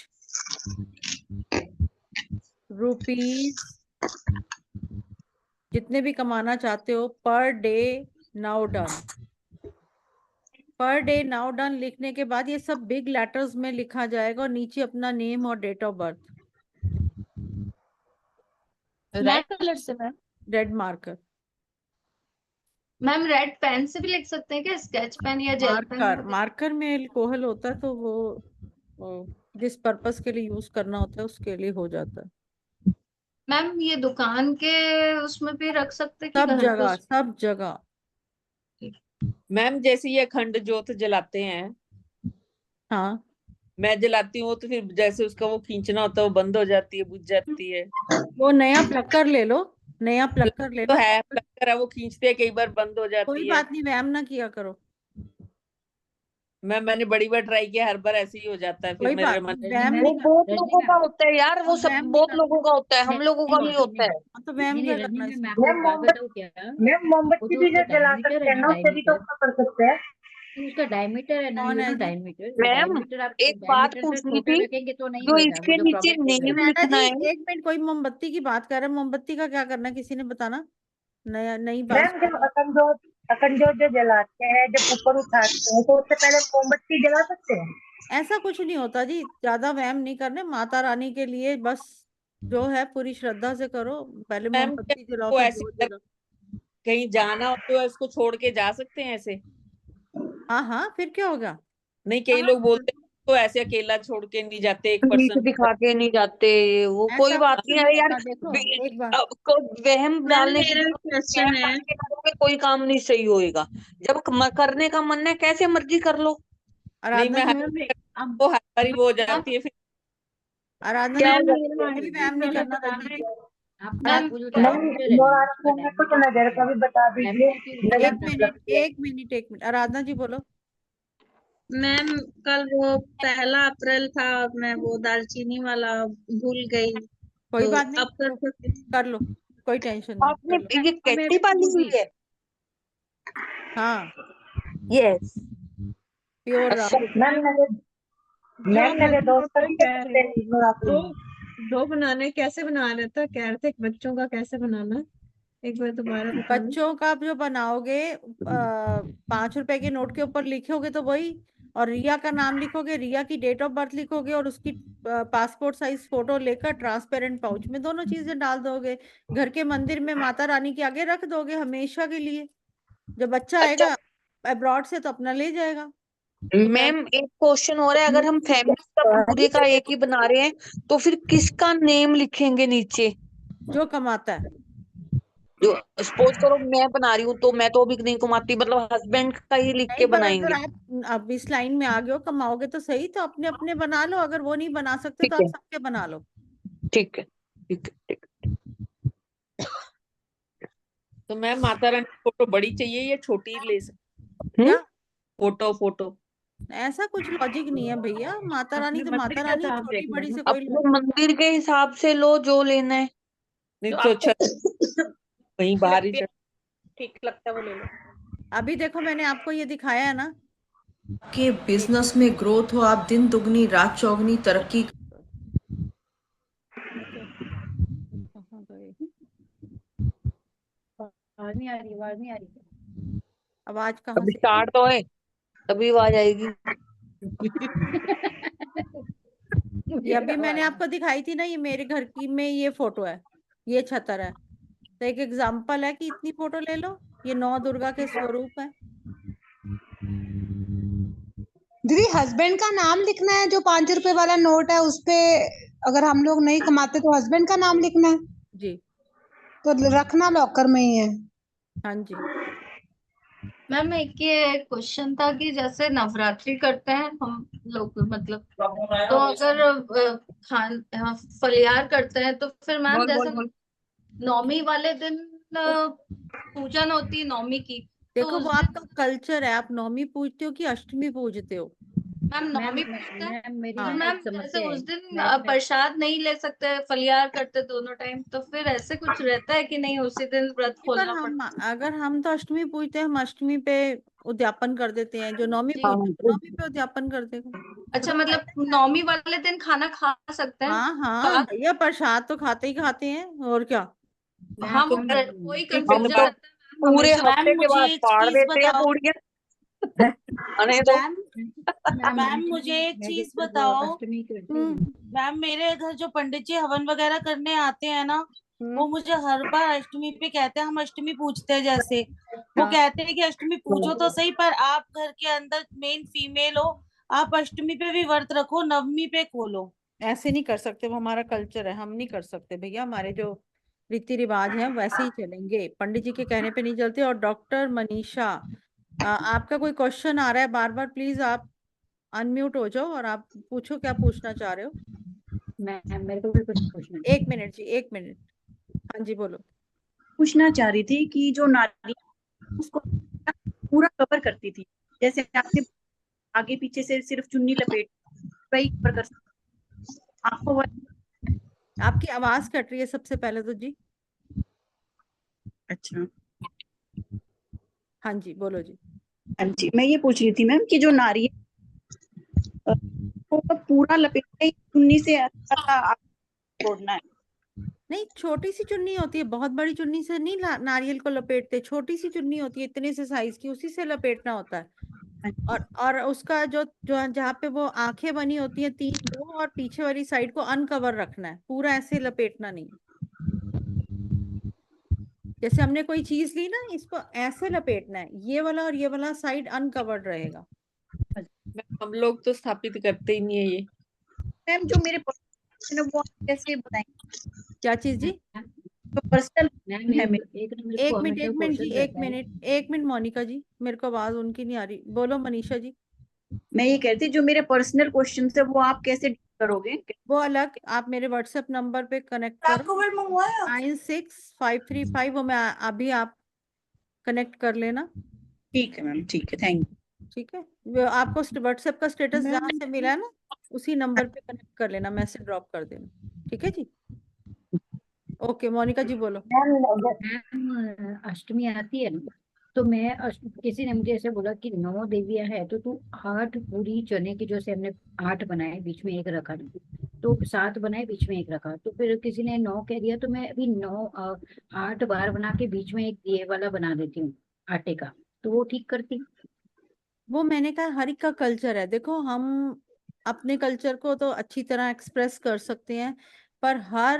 rupees जितने भी कमाना चाहते हो per day now done. Per day now done लिखने के बाद ये सब बिग लेटर्स में लिखा जाएगा और नीचे अपना नेम और date of birth red colour से ma'am? Red marker. Ma'am red pen से भी लिख सकते हैं क्या, स्केच पेन या जेल पेन? मार्कर में अल्कोहल होता है, तो वो जिस पर्पस के लिए यूज करना होता है उसके लिए हो जाता है। मैम ये दुकान के उसमें भी रख सकते हैं कि सब घर पे जगह, सब जगह। मैम जैसे ये अखंड ज्योत जलाते हैं, हाँ मैं जलाती हूँ तो फिर जैसे उसका वो खींचना होता है वो बंद हो जाती है, बुझ जाती है। वो नया प्लकर ले लो, नया प्लकर ले तो लो। है प्लकर है, वो खींचते हैं कई बार बंद हो जाती कोई है। बात नहीं, व्यायाम ना किया करो। मैंने बड़ी बार ट्राई किया, हर बार ऐसे ही हो जाता है। फिर कोई मेरे बात मन नहीं, व्यायाम वो नहीं बहुत करना। लोगों का होता है यार, वो सब व्यायाम नहीं बहुत करना। लोगों का होता है, हम लोगों का नहीं होता है। तो व्यायाम नहीं क्या रजनी करना में इसमें? मैं आपको एक बात बताऊँ क्या? मैम वो मोमबत्ती जो भी उसका जो जला डायमीटर सकते है हैं ना, ना, उससे भी तो डायमीटर, उसका कर सकते हैं। उसका डायमीटर है ना, कौन ये है जो जी? डायमीटर, मैम डायमीटर आप एक बात डायमीटर से पूछनी छोटा थी, रखेंगे तो नहीं जो होगा, वो इसके जो नीचे प्रॉब्लम फेस नेम होगा। राधा जी लिखना है। एक मिनट, कोई मोमबत्ती की बात कर रहा है, मोमबत्ती का क्या करना है किसी ने बताना? नया नई बात। मैम जब अखंड ज्योत जो जलाते हैं, जब ऊपर उठाते हैं तो उससे पहले मोमबत्ती जला सकते हैं? ऐसा कुछ नहीं होता जी, ज्यादा व्यायाम नहीं करने, माता रानी के लिए बस जो है पूरी श्रद्धा से करो। पहले मैम मोमबत्ती जलाओ वो फिर ऐसे जोत जलाओ। कहीं जाना हो तो इसको छोड़ के जा सकते हैं ऐसे? हाँ हाँ, फिर क्या होगा? नहीं, कई लोग बोलते हैं तो ऐसे अकेला छोड़ के नहीं जाते, एक नीचे पर्सन। दिखा के नहीं जाते, वो कोई ऐसा बात कुछ नहीं नहीं है यार। होता। देखो एक बार, वहम मैम डालने के मेरा लिए क्वेश्चन वहम है, डाल के करोगे कोई काम नहीं सही होएगा। जब करने का मन है कैसे मर्जी कर लो। नहीं, आराधना मैं जी वो हर बारी वो हो जाती है फिर। आराधना क्या जी हो मैम जाता है? कोई व्यायाम नहीं करना रहता। आप वो जो मैम डायमीटर है ना, उसका मोराल को कुछ नजर का भी बता दीजिए, डायमीटर की ऊंचाई नजर एक कितना ठीक मिनट लगती है। एक मिनट एक मिनट, आराधना जी बोलो। मैम कल वो 1 अप्रैल था, मैं वो दालचीनी वाला भूल गई, कोई तो बात नहीं, अब कर सकते हैं? कर लो, कोई टेंशन नहीं, आपने कर लो। ये कैटी पाली हुई है? हाँ यस। प्योर अच्छा राहुल। मैम मेरे बच्चों दोस्त का भी कह करते रहे हैं नवरात्रि दो में। दो बनाने कैसे बना रहे थे, कह रहे थे बच्चों का कैसे बनाना, एक बार दोबारा बताना। बच्चों का आप जो बनाओगे 5 रुपए के नोट के ऊपर लिखोगे तो वही, और रिया का नाम लिखोगे, रिया की डेट ऑफ बर्थ लिखोगे और उसकी पासपोर्ट साइज फोटो लेकर ट्रांसपेरेंट पाउच में दोनों चीजें डाल दोगे, घर के मंदिर में माता रानी के आगे रख दोगे हमेशा के लिए। जब बच्चा अच्छा आएगा अब्रॉड से तो अपना ले जाएगा। तो क्या मैम एक क्वेश्चन हो रहा है, अगर हम फैमिली का पूरे का एक ही बना रहे हैं तो फिर किसका नेम लिखेंगे नीचे? जो कमाता है। जो सपोज करो मैं बना रही हूँ तो मैं तो अभी नहीं कमाती, मतलब हस्बैंड का ही लिख नहीं, के पर अगर बनाएंगे। आप अब इस लाइन में आ गए हो, कमाओगे तो सही, तो अपने अपने बना लो, अगर वो नहीं बना सकते ठीक तो आप है सबके बना लो। ठीक है ठीक है ठीक तो मैम माता रानी की फोटो बड़ी चाहिए या छोटी ले सकते? है। क्या फोटो ऐसा कुछ लॉजिक नहीं है भैया, माता रानी अपने तो मंदिर माता का रानी, हिसाब छोटी देखना बड़ी है। से कोई अपने लॉजिक। मंदिर के हिसाब से लो जो लेना है। नहीं तो अच्छा कहीं बाहर ही ठीक लगता है वो ले लो। अभी देखो मैंने आपको ये दिखाया है ना कि बिजनेस में ग्रोथ हो, आप दिन दुगनी रात चौगनी तरक्की। कहाँ गए? आवाज नहीं आ रही, आवाज नहीं आ रही। आवाज कहाँ अभी से? स्टार्ट तो है तभी आवाज आएगी। ये अभी मैंने आपको दिखाई थी ना, ये मेरे घर की में ये फोटो है, ये छतर है, तो एक एग्जाम्पल है कि इतनी फोटो ले लो, ये 9 दुर्गा के स्वरूप है। दीदी हस्बैंड का नाम लिखना है, जो 5 रुपए वाला नोट है उस पे, अगर हम लोग नहीं कमाते तो हस्बैंड का नाम लिखना है, जी तो रखना लॉकर में ही है। हाँ जी। मैम एक ये क्वेश्चन था कि जैसे नवरात्रि करते हैं हम लोग, मतलब तो अगर फलियार करते हैं तो फिर मैम बोल बोल जैसे बोल। नौमी वाले दिन पूजन होती है नौमी की, तो देखो उस वो दिन आपका कल्चर है, आप नौमी पूजते हो कि अष्टमी पूजते हो? मैम मैम नौमी पूजते हैं। मैम मेरी और हाँ मैम एक जैसे समस्या है। उस दिन मैं प्रसाद नहीं ले सकते, फलियार करते दोनों टाइम, तो फिर ऐसे कुछ रहता है कि नहीं उसी दिन व्रत नहीं, पर खोलना हम पड़ता अगर हम तो अष्टमी पूजते हैं, हम अष्टमी पे उद्यापन कर देते हैं। जो नौमी है? जी। पूजते हैं नौमी पे उद्यापन कर देगा। वो अच्छा, तो मतलब फायदा है। नौमी वाले दिन खाना खा सकते हैं? हाँ हाँ साथ भैया, प्रसाद तो खाते ही खाते हैं, और क्या। हाँ, वो तुम कोई फिर हम कंफ्यूजन तो रहता है मैम पूरे हमेशा। हफ्ते मैम के मुझे बाद एक फाड़ चीज देते हैं बताओ। पूड़ियाँ। खाने दो। मैम मैम मैम मुझे एक मैं चीज जब बताओ। अष्टमी करती हूँ ना, मैम मेरे घर जो पंडित जी हवन वगैरह करने आते हैं ना, वो मुझे हर बार अष्टमी पे कहते हैं, हम अष्टमी पूजते हैं जैसे, वो हाँ। कहते हैं कि अष्टमी पूजो तो सही, पर आप घर के अंदर मेन फीमेल हो, आप अष्टमी पे भी व्रत रखो, नवमी पे खोलो। ऐसे नहीं कर सकते, वो हमारा कल्चर है, हम नहीं कर सकते भैया। हमारे जो रीति रिवाज हैं वैसे ही चलेंगे, पंडित जी के कहने पे नहीं चलते। और डॉक्टर मनीषा, आपका कोई क्वेश्चन आ रहा है बार बार, प्लीज आप अनम्यूट हो जाओ और आप पूछो, क्या पूछना चाह रहे हो। मैम मेरे को भी कुछ पूछना है। 1 मिनट जी, 1 मिनट। हाँ जी बोलो। पूछना चाह रही थी कि जो नारी उसको पूरा कवर करती थी, जैसे आपने आगे पीछे से सिर्फ चुन्नी लपेट वही कवर कर आपको वो आपकी आवाज कट रही है सबसे पहले तो जी। अच्छा। हाँ जी बोलो जी। हाँ जी, मैं ये पूछ रही थी मैम कि जो नारी को पूरा लपेटना ही चुन्नी से छोड़ना है। नहीं, छोटी सी चुन्नी होती है, बहुत बड़ी चुन्नी से नहीं नारियल को लपेटते, छोटी सी चुन्नी होती है इतने से साइज की, उसी से लपेटना होता है। और उसका जो जो जहाँ पे वो आंखें बनी होती है तीन, दो, और पीछे वाली साइड को अनकवर रखना है, पूरा ऐसे लपेटना नहीं। जैसे हमने कोई चीज ली ना, इसको ऐसे लपेटना है, ये वाला और ये वाला साइड अनकवर्ड रहेगा। हम लोग तो स्थापित करते ही नहीं है ये। मैम जो मेरे पर्सनल है वो आप कैसे बताएंगे? क्या चीज जी? जो पर्सनल मैम है एक ना मेरे को एक हमेशा मिनट जी, क्वेश्चन एक रहता है। मिनट, एक मिनट मोनिका जी, मेरे को आवाज उनकी नहीं आ रही। बोलो मनीषा जी। मैं ये कहती जो मेरे पर्सनल क्वेश्चन है वो आप कैसे डील करोगे? वो अलग, आप मेरे व्हाट्सएप नंबर पे कनेक्ट करो, 96535, वो मैं अभी आप कनेक्ट कर लेना। ठीक है मैम, ठीक है, थैंक ठीक है, वो आपको व्हाट्सएप का स्टेटस यू जहाँ से मिला है ना, उसी नंबर पे कनेक्ट कर लेना, मैसेज ड्रॉप कर देना। ठीक है जी, ओके मोनिका जी बोलो। मैम अष्टमी आती है ना, तो मैं किसी ने मुझे ऐसे बोला कि 9 देवियां है तो तू 8 पूरी चने की, जैसे हमने 8 बनाए बीच में एक रखा ना, तो 7 बनाए बीच में एक रखा, तो फिर किसी ने 9 कह दिया, तो मैं अभी 8 बार बना के बीच में एक ये वाला बना देती हूँ आटे का, तो वो ठीक करती। वो मैंने कहा हर एक का कल्चर है, देखो हम अपने कल्चर को तो अच्छी तरह एक्सप्रेस कर सकते हैं, पर हर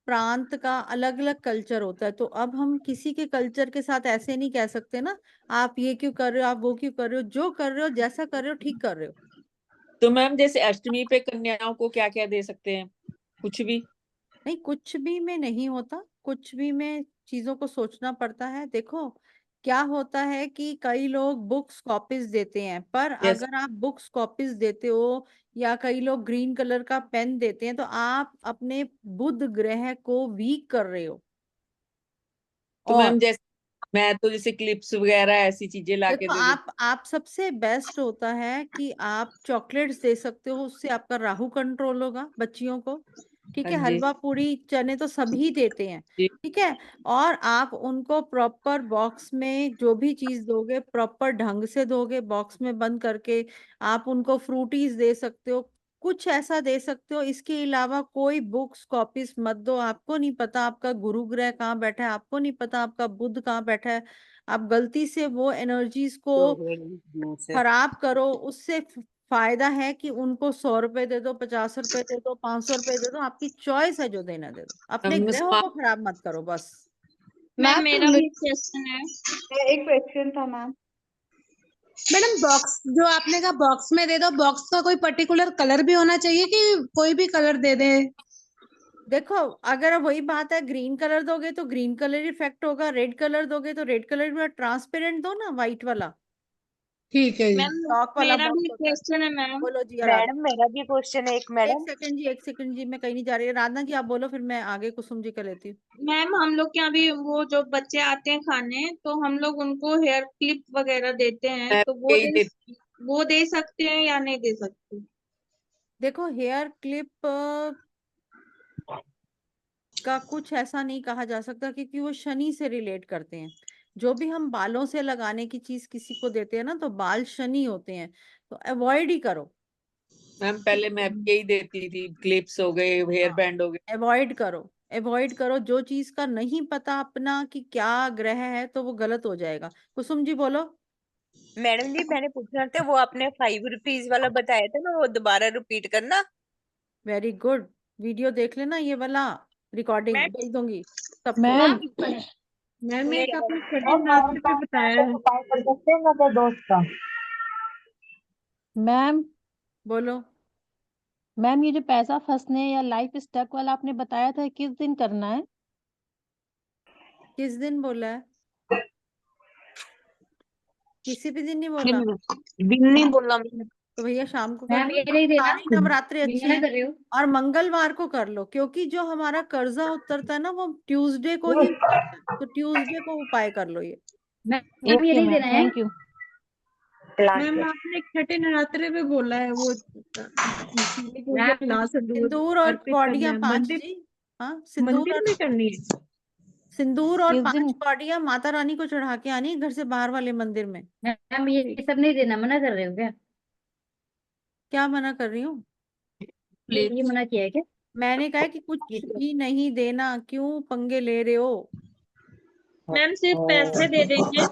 प्रांत का अलग अलग कल्चर होता है, तो अब हम किसी के कल्चर के साथ ऐसे नहीं कह सकते ना, आप ये क्यों कर रहे हो, आप वो क्यों कर रहे हो, जो कर रहे हो जैसा कर रहे हो ठीक कर रहे हो। तो मैम जैसे अष्टमी पे कन्याओं को क्या क्या दे सकते हैं? कुछ भी? नहीं, कुछ भी में नहीं होता, कुछ भी में चीजों को सोचना पड़ता है। देखो क्या होता है कि कई लोग बुक्स कॉपीज देते हैं, पर यस। अगर आप बुक्स कॉपीज देते हो या कई लोग ग्रीन कलर का पेन देते हैं, तो आप अपने बुध ग्रह को वीक कर रहे हो। तो और मैम जैसे मैं तो जैसे क्लिप्स वगैरह ऐसी चीजें ला के देखो दे देती आप सबसे बेस्ट होता है कि आप चॉकलेट्स दे सकते हो, उससे आपका राहु कंट्रोल होगा बच्चियों को। ठीक हाँ है, जी हलवा पूरी चने तो सभी देते हैं। जी। ठीक है, और आप उनको प्रॉपर बॉक्स में जो भी चीज दोगे प्रॉपर ढंग से दोगे, बॉक्स में बंद करके। आप उनको फ्रूटीज दे सकते हो, कुछ ऐसा दे सकते हो। इसके अलावा कोई बुक्स कॉपीज मत दो, आपको नहीं पता आपका गुरु ग्रह कहाँ बैठा है, आपको नहीं पता आपका बुध कहाँ बैठा है। आप गलती से वो एनर्जीज को खराब करो, उससे फायदा है कि उनको 100 रुपए दे दो, 50 रुपए दे दो, 500 रुपए दे दो, आपकी चॉइस है जो देना दे दो, अपने ग्रहों को खराब मत करो बस। मैम मैम मेरा भी क्वेश्चन है। एक क्वेश्चन था मैम। मैडम बॉक्स जो आपने कहा बॉक्स में दे दो, बॉक्स का कोई पर्टिकुलर कलर भी होना चाहिए कि कोई भी कलर दे दे? देखो अगर वही बात है, ग्रीन कलर दोगे तो ग्रीन कलर इफेक्ट होगा, रेड कलर दोगे तो रेड कलर, ट्रांसपेरेंट दो ना, व्हाइट वाला, ठीक है जी। मैम चौक वाला मेरा भी बॉक्स एक होता है। क्वेश्चन है मैम। बोलो जी आराधना। मैडम मेरा भी क्वेश्चन है एक एक मैडम। सेकंड जी, एक सेकंड जी, मैं कहीं नहीं जा रही, आराधना जी आप बोलो, फिर मैं आगे कुसुम जी का लेती हूँ। मैम हम लोग के यहाँ भी वो जो बच्चे आते हैं खाने, तो हम लोग उनको हेयर क्लिप वगैरह देते हैं, मैं तो यही देती वो दे सकते हैं या नहीं दे सकते? देखो हेयर क्लिप का कुछ ऐसा नहीं कहा जा सकता, क्योंकि वो शनि से रिलेट करते हैं। जो भी हम बालों से लगाने की चीज किसी को देते हैं ना, तो बाल शनि होते हैं, तो अवॉइड ही करो। मैम। पहले मैं भी यही देती थी, क्लिप्स हो गए, हेयर बैंड हो गए। अवॉइड करो, अवॉइड करो। जो चीज का नहीं पता अपना कि क्या ग्रह है, तो वो गलत हो जाएगा। कुसुम जी बोलो। मैडम जी मैंने पूछना था, वो आपने 5 रुपीज वाला बताया था ना, वो दोबारा रिपीट करना। वेरी गुड, वीडियो देख लेना, ये वाला रिकॉर्डिंग मैं भेज दूंगी सबको। मैम मैम एक मेरा आपने छठे नवरात्र पे बताया है। उपाय कर सकते हैं मेरे दोस्त का। मैम बोलो। मैम ये जो पैसा फंसने या लाइफ स्टक वाला आपने बताया था, किस दिन करना है? किस दिन बोला है? किसी भी दिन नहीं बोला। दिन नहीं बोला मैंने। तो भैया शाम को कर मैम लो, ये नहीं देना, सारी नवरात्रि ये अच्छी मना है। कर रही हो। और मंगलवार को कर लो, क्योंकि जो हमारा कर्जा उतरता है ना, वो ट्यूसडे को ही उतरता है, तो ट्यूसडे को उपाय कर लो ये। मैम ये ओके नहीं मैम, देना है। Thank you. मैम आपने छठे नवरात्रे पे बोला है वो शिवलिंग के ऊपर मैम लाल सिंदूर सिंदूर और अर्पित करना कौड़ियां है 5 मंदिर, जी। हाँ, सिंदूर मंदिर और में करनी है। सिंदूर और किस 5 दिन? कौड़ियां माता रानी को चढ़ा के आनी है, घर से बाहर वाले मंदिर में। मैम ये सब नहीं देना, मना कर रहे हो क्या? क्या मना कर रही हूँ? ये मना किया है क्या? मैंने कहा है कि कुछ भी नहीं देना, क्यों पंगे ले रहे हो? मैम सिर्फ पैसे दे देंगे।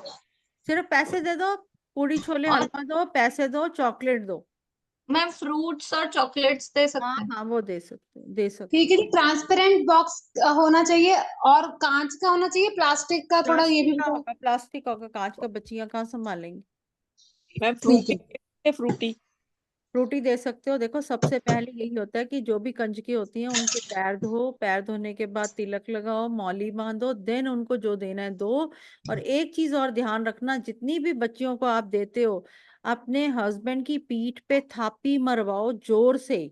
सिर्फ पैसे दे दो, पूड़ी छोले और हलवा दो, पैसे दो, चॉकलेट दो। मैम फ्रूट्स और चॉकलेट्स दे हाँ सकते हैं। हाँ, वो दे सकते हो, दे सकते ठीक है जी। ट्रांसपेरेंट बॉक्स होना चाहिए और कांच का होना चाहिए, प्लास्टिक का थोड़ा ये प्लास्टिक भी का बताओ। होगा, प्लास्टिक होगा, कांच का बच्चियां कहाँ संभालेंगी। मैम ठीक है। फ्रूटी। फ्रूटी दे सकते हो। देखो सबसे पहले यही होता है कि जो भी कंजकी होती हैं उनके पैर धो, पैर धोने के बाद तिलक लगाओ, मौली बांधो, देन उनको जो देना है दो। और एक चीज और ध्यान रखना, जितनी भी बच्चियों को आप देते हो, अपने हस्बैंड की पीठ पे थापी मरवाओ जोर से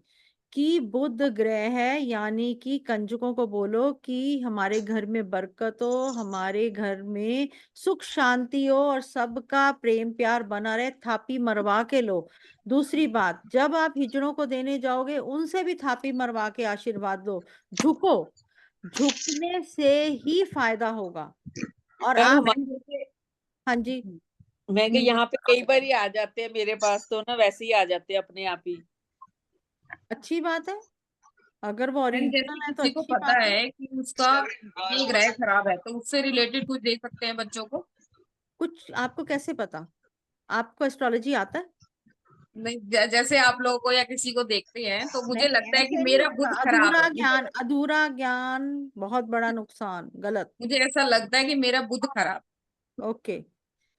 कि बुध ग्रह है, यानी कि कंजकों को बोलो कि हमारे घर में बरकत हो, हमारे घर में सुख शांति हो और सबका प्रेम प्यार बना रहे, थापी मरवा के लो। दूसरी बात, जब आप हिजड़ों को देने जाओगे उनसे भी थापी मरवा के आशीर्वाद लो। झुको, झुकने से ही फायदा होगा। और मैम आप हमारे हाँ जी। मैं कि यहाँ पे कई बार ही आ जाते हैं मेरे पास, तो ना वैसे ही आ जाते हैं अपने आप ही। अच्छी बात है, अगर वो मैम जैसे ओरिजिनल है तो किसी को अच्छी पता बात है। है कि उसका ये ग्रह खराब है, तो उससे रिलेटेड कुछ दे सकते हैं बच्चों को। कुछ आपको कैसे पता? आपको एस्ट्रोलॉजी आता है? नहीं, जैसे आप लोगों को या किसी को देखते हैं, तो मुझे नहीं, लगता है कि ऐसे नहीं मेरा होता। बुध खराब अधूरा है, ज्ञान, अधूरा ज्ञान बहुत बड़ा नुकसान, गलत। मुझे ऐसा लगता है कि मेरा बुध खराब। ओके,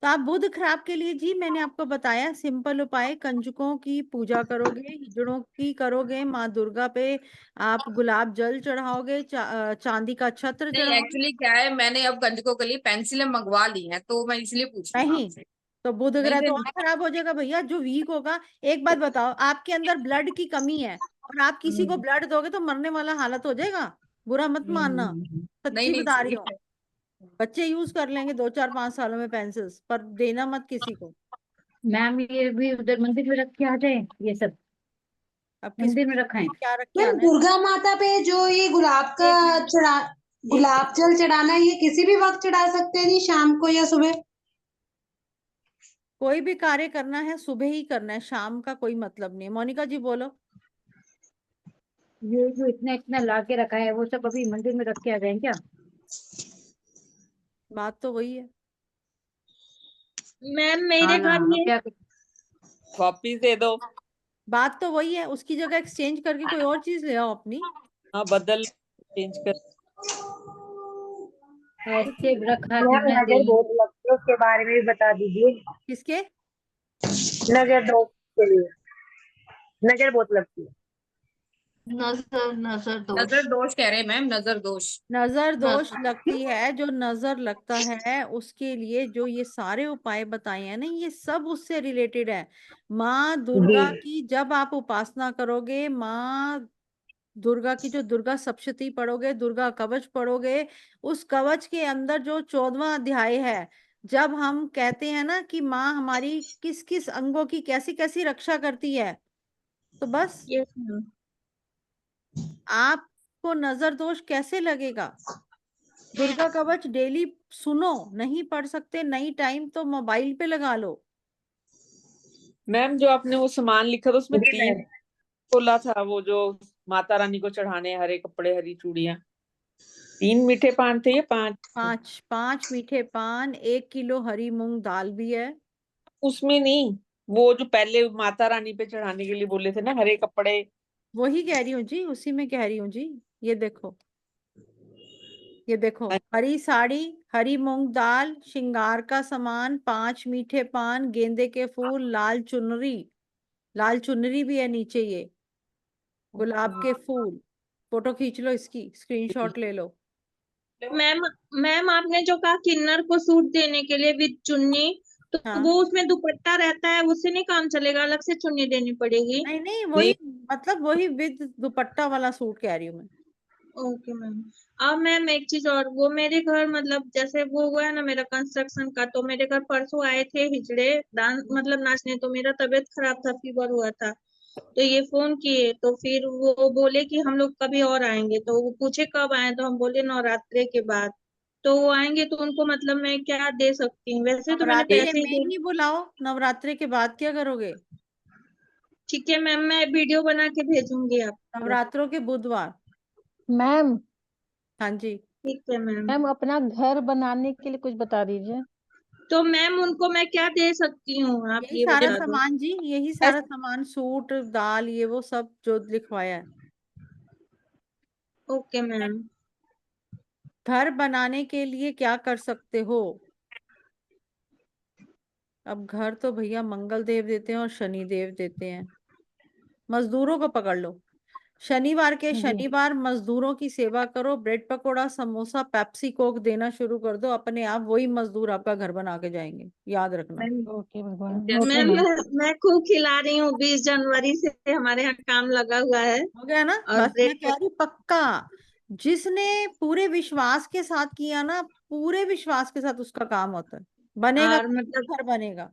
तो आप बुध खराब के लिए जी मैंने आपको बताया सिंपल उपाय, कंजकों की पूजा करोगे, हिजड़ों की करोगे, माँ दुर्गा पे आप गुलाब जल चढ़ाओगे, चांदी का छत्र नहीं चढ़ाओगे। एक्चुअली क्या है, मैंने अब कंजकों के लिए पेंसिलें मंगवा ली हैं, तो मैं इसलिए पूछ रही हूँ नहीं, आपसे। तो बुध नहीं ग्रह तो और देनी। खराब हो जाएगा भैया, जो वीक होगा। एक बात बताओ, आपके अंदर ब्लड की कमी है और आप किसी को ब्लड दोगे तो मरने वाला हालत हो जाएगा। बुरा मत मानना, नहीं सच्ची नहीं बता रही सही हूँ। है। बच्चे यूज कर लेंगे 2 4 5 सालों में पेंसिल्स, पर देना मत किसी को। मैम ये भी उधर मंदिर में रख के आ जाए, ये सब अब मंदिर में रखा है। क्या रख के मैम आना है? दुर्गा माता पे जो ये गुलाब का एक मिनट, चढ़ा गुलाब जल चढ़ाना है, ये किसी भी वक्त चढ़ा सकते हैं जी, शाम को या सुबह? कोई भी कार्य करना है सुबह ही करना है, शाम का कोई मतलब नहीं है। मोनिका जी बोलो। ये जो इतना इतना ला के रखा है, वो सब अभी मंदिर में रख के आ जाए क्या? बात तो वही है। मैम मेरे ना घर ये क्या वापिस दे दो। बात तो वही है, उसकी जगह एक्सचेंज करके कोई और चीज ले आओ अपनी। हाँ बदल चेंज कर। ऐसे रखा मैम करना नजर चाहिए। बहुत लगती है, उसके बारे में भी बता दीजिए। किसके? नजर दोस्त के लिए नजर बहुत लगती है। नजर नजर दोष नजर दोष कह रहे हैं मैम, नजर दोष। नजर दोष नजर लगती है, जो नजर लगता है उसके लिए जो ये सारे उपाय बताए हैं ना, ये सब उससे रिलेटेड है। माँ दुर्गा जी की जब आप उपासना करोगे, माँ दुर्गा की जो दुर्गा सप्तशती पढ़ोगे, दुर्गा कवच पढ़ोगे, उस कवच के अंदर जो 14वां अध्याय है, जब हम कहते हैं ना कि माँ हमारी किस किस अंगों की कैसी कैसी रक्षा करती है, तो बस यस मैम। आपको नजर दोष कैसे लगेगा? दुर्गा कवच डेली सुनो, नहीं पढ़ सकते नहीं टाइम तो मोबाइल पे लगा लो। मैम जो आपने वो सामान लिखा था उसमें जी 3 मैम। बोला था, वो जो माता रानी को चढ़ाने, हरे कपड़े, हरी चूड़ियां, 3 मीठे पान थे या 5? 5 मीठे पान, 1 किलो हरी मूंग दाल भी है। उसमें नहीं, वो जो पहले माता रानी पे चढ़ाने के लिए बोले थे ना, हरे कपड़े। वही कह रही हूँ जी, उसी में कह रही हूँ जी। ये देखो, ये देखो, हरी साड़ी, हरी मूंग दाल, श्रृंगार का सामान, 5 मीठे पान, गेंदे के फूल, लाल चुनरी भी है नीचे, ये गुलाब के फूल। फोटो खींच लो, इसकी स्क्रीनशॉट ले लो। मैम मैम आपने जो कहा किन्नर को सूट देने के लिए विद चुन्नी, तो हाँ। वो उसमें दुपट्टा रहता है, उससे नहीं काम चलेगा, अलग से चुन्नी देनी पड़ेगी? नहीं नहीं, वही मतलब वही विद दुपट्टा वाला सूट कह रही हूँ मैं। Okay ma'am. अब मैम एक चीज और, वो मेरे घर मतलब जैसे वो हुआ है ना मेरा कंस्ट्रक्शन का, तो मेरे घर परसों आए थे हिजड़े डांस मतलब नाचने, तो मेरा तबीयत खराब था, फीवर हुआ था, तो ये फोन किए, तो फिर वो बोले कि हम लोग कभी और आएंगे, तो वो पूछे कब आए, तो हम बोले नवरात्रि के बाद। तो वो आएंगे तो उनको मतलब मैं क्या दे सकती हूँ? वैसे तो मैंने नवरात्रि पैसे में ही ही बुलाओ, नवरात्रि के बाद क्या करोगे? ठीक है मैम, मैं वीडियो बना के भेजूंगी आपको। नवरात्रों के बुधवार। मैम हाँ जी। ठीक है मैम। मैम अपना घर बनाने के लिए कुछ बता दीजिए। तो मैम उनको मैं क्या दे सकती हूँ, आप यही ये सारा बता दो। सामान जी, यही सारा सामान, सूट दाल, ये वो सब जो लिखवाया है। Okay ma'am. घर बनाने के लिए क्या कर सकते हो? अब घर तो भैया मंगल देव देते हैं और शनि देव देते हैं। मजदूरों को पकड़ लो, शनिवार के जी शनिवार मजदूरों की सेवा करो, bread pakora samosa Pepsi Coke देना शुरू कर दो, अपने आप वही मजदूर आपका घर बना के जाएंगे, याद रखना। ओके भगवान, मैम ओके मैम। मैं खूब खिला रही हूँ, 20 जनवरी से हमारे यहाँ काम लगा हुआ है। हो गया ना? और बस मैं ब्रेड कह रही हूँ, पक्का जिसने पूरे विश्वास के साथ किया ना, पूरे विश्वास के साथ उसका काम होता है, बनेगा और तो घर बनेगा।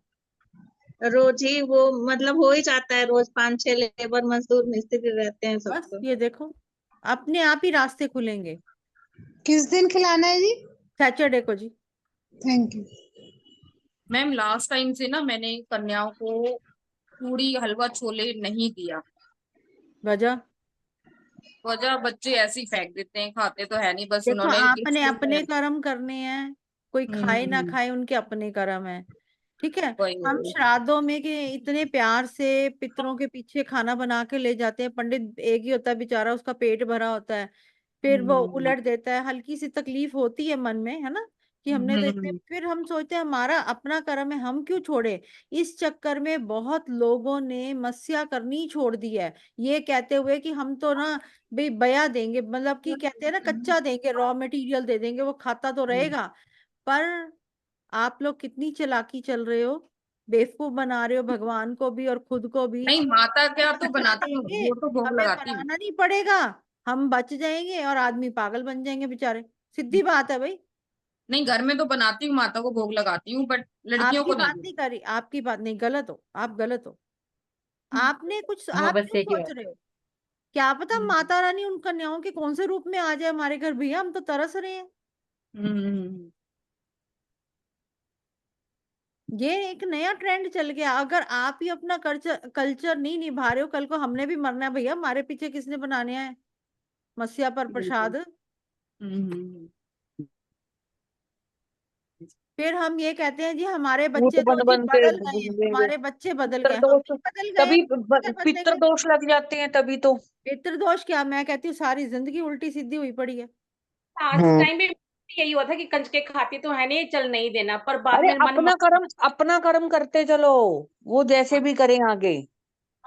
रोज ही वो मतलब हो ही जाता है, रोज 5-6 लेबर मजदूर मिस्त्री रहते हैं बस सबको। ये देखो, अपने आप ही रास्ते खुलेंगे। किस दिन खिलाना है जी? सैटरडे को जी। Thank you. Ma'am last time से ना मैंने कन्याओं को पूरी हलवा छोले नहीं दिया। वजह? वजह बच्चे ऐसे ही फेंक देते हैं, खाते तो है नहीं, बस देखो, उन्होंने आपने टिफिन अपने में। कर्म करने हैं, कोई खाए ना हम्म, खाए उनके अपने कर्म है, ठीक है। वही हम वही। श्राद्धों में के इतने प्यार से पितरों के पीछे खाना बना के ले जाते हैं, पंडित एक ही होता है बेचारा, उसका पेट भरा होता है, फिर वो हम्म, उलट देता है, हल्की सी तकलीफ होती है मन में, है ना, कि हमने तो इतने, हम्म, फिर हम सोचते हैं हमारा अपना कर्म है, हम क्यों छोड़े। इस चक्कर में बहुत लोगों ने मस्या करनी छोड़ दी है, ये कहते हुए कि हम तो ना भाई बया देंगे, मतलब कि कहते हैं ना कच्चा देंगे, रॉ मटेरियल दे देंगे, वो खाता तो रहेगा। पर आप लोग कितनी चालाकी चल रहे हो, बेवकूफ बना रहे हो भगवान को भी और खुद को भी। नहीं माता क्या तो कच्चा बनाती हूँ, देंगे, वो तो भोग हमें लगाती हूँ। बनाना नहीं पड़ेगा, हम बच जाएंगे और आदमी पागल बन जाएंगे बेचारे, सीधी बात है भाई। नहीं घर में तो बनाती हूँ, माता को भोग लगाती हूँ, बट लड़कियों आपकी को बात नहीं। नहीं करी, आपकी बात नहीं, गलत हो आप, गलत हो। आपने कुछ, हाँ आप बस क्यों एक ही सोच बात। रहे हो? क्या पता माता रानी उन कन्याओं के कौन से रूप में आ जाए हमारे घर, भैया हम तो तरस रहे हैं। हम्म, ये एक नया ट्रेंड चल गया, अगर आप ही अपना कल्चर कल्चर नहीं निभा रहे हो, कल को हमने भी मरना है भैया, हमारे पीछे किसने बनाने हैं मस्या पर बिल्कुल। प्रसाद। हम्म, फिर हम ये कहते हैं जी हमारे भूत बच्चे तो बन जी बन के बदल गए हैं, घूमेंगे, हमारे बच्चे बदल गए, हम पितृदोष, नहीं बदल गए, तभी क्या बदलेंगे? पितृदोष लग जाते हैं तभी तो। पितृदोष क्या, मैं कहती हूँ सारी जिंदगी उल्टी सीधी हुई पड़ी है। आज टाइम पे यही हुआ था कि कंजके खाती तो है नहीं, चल नहीं देना, पर बाद अरे में मन अपना कर्म करते चलो, वो जैसे भी करें आगे।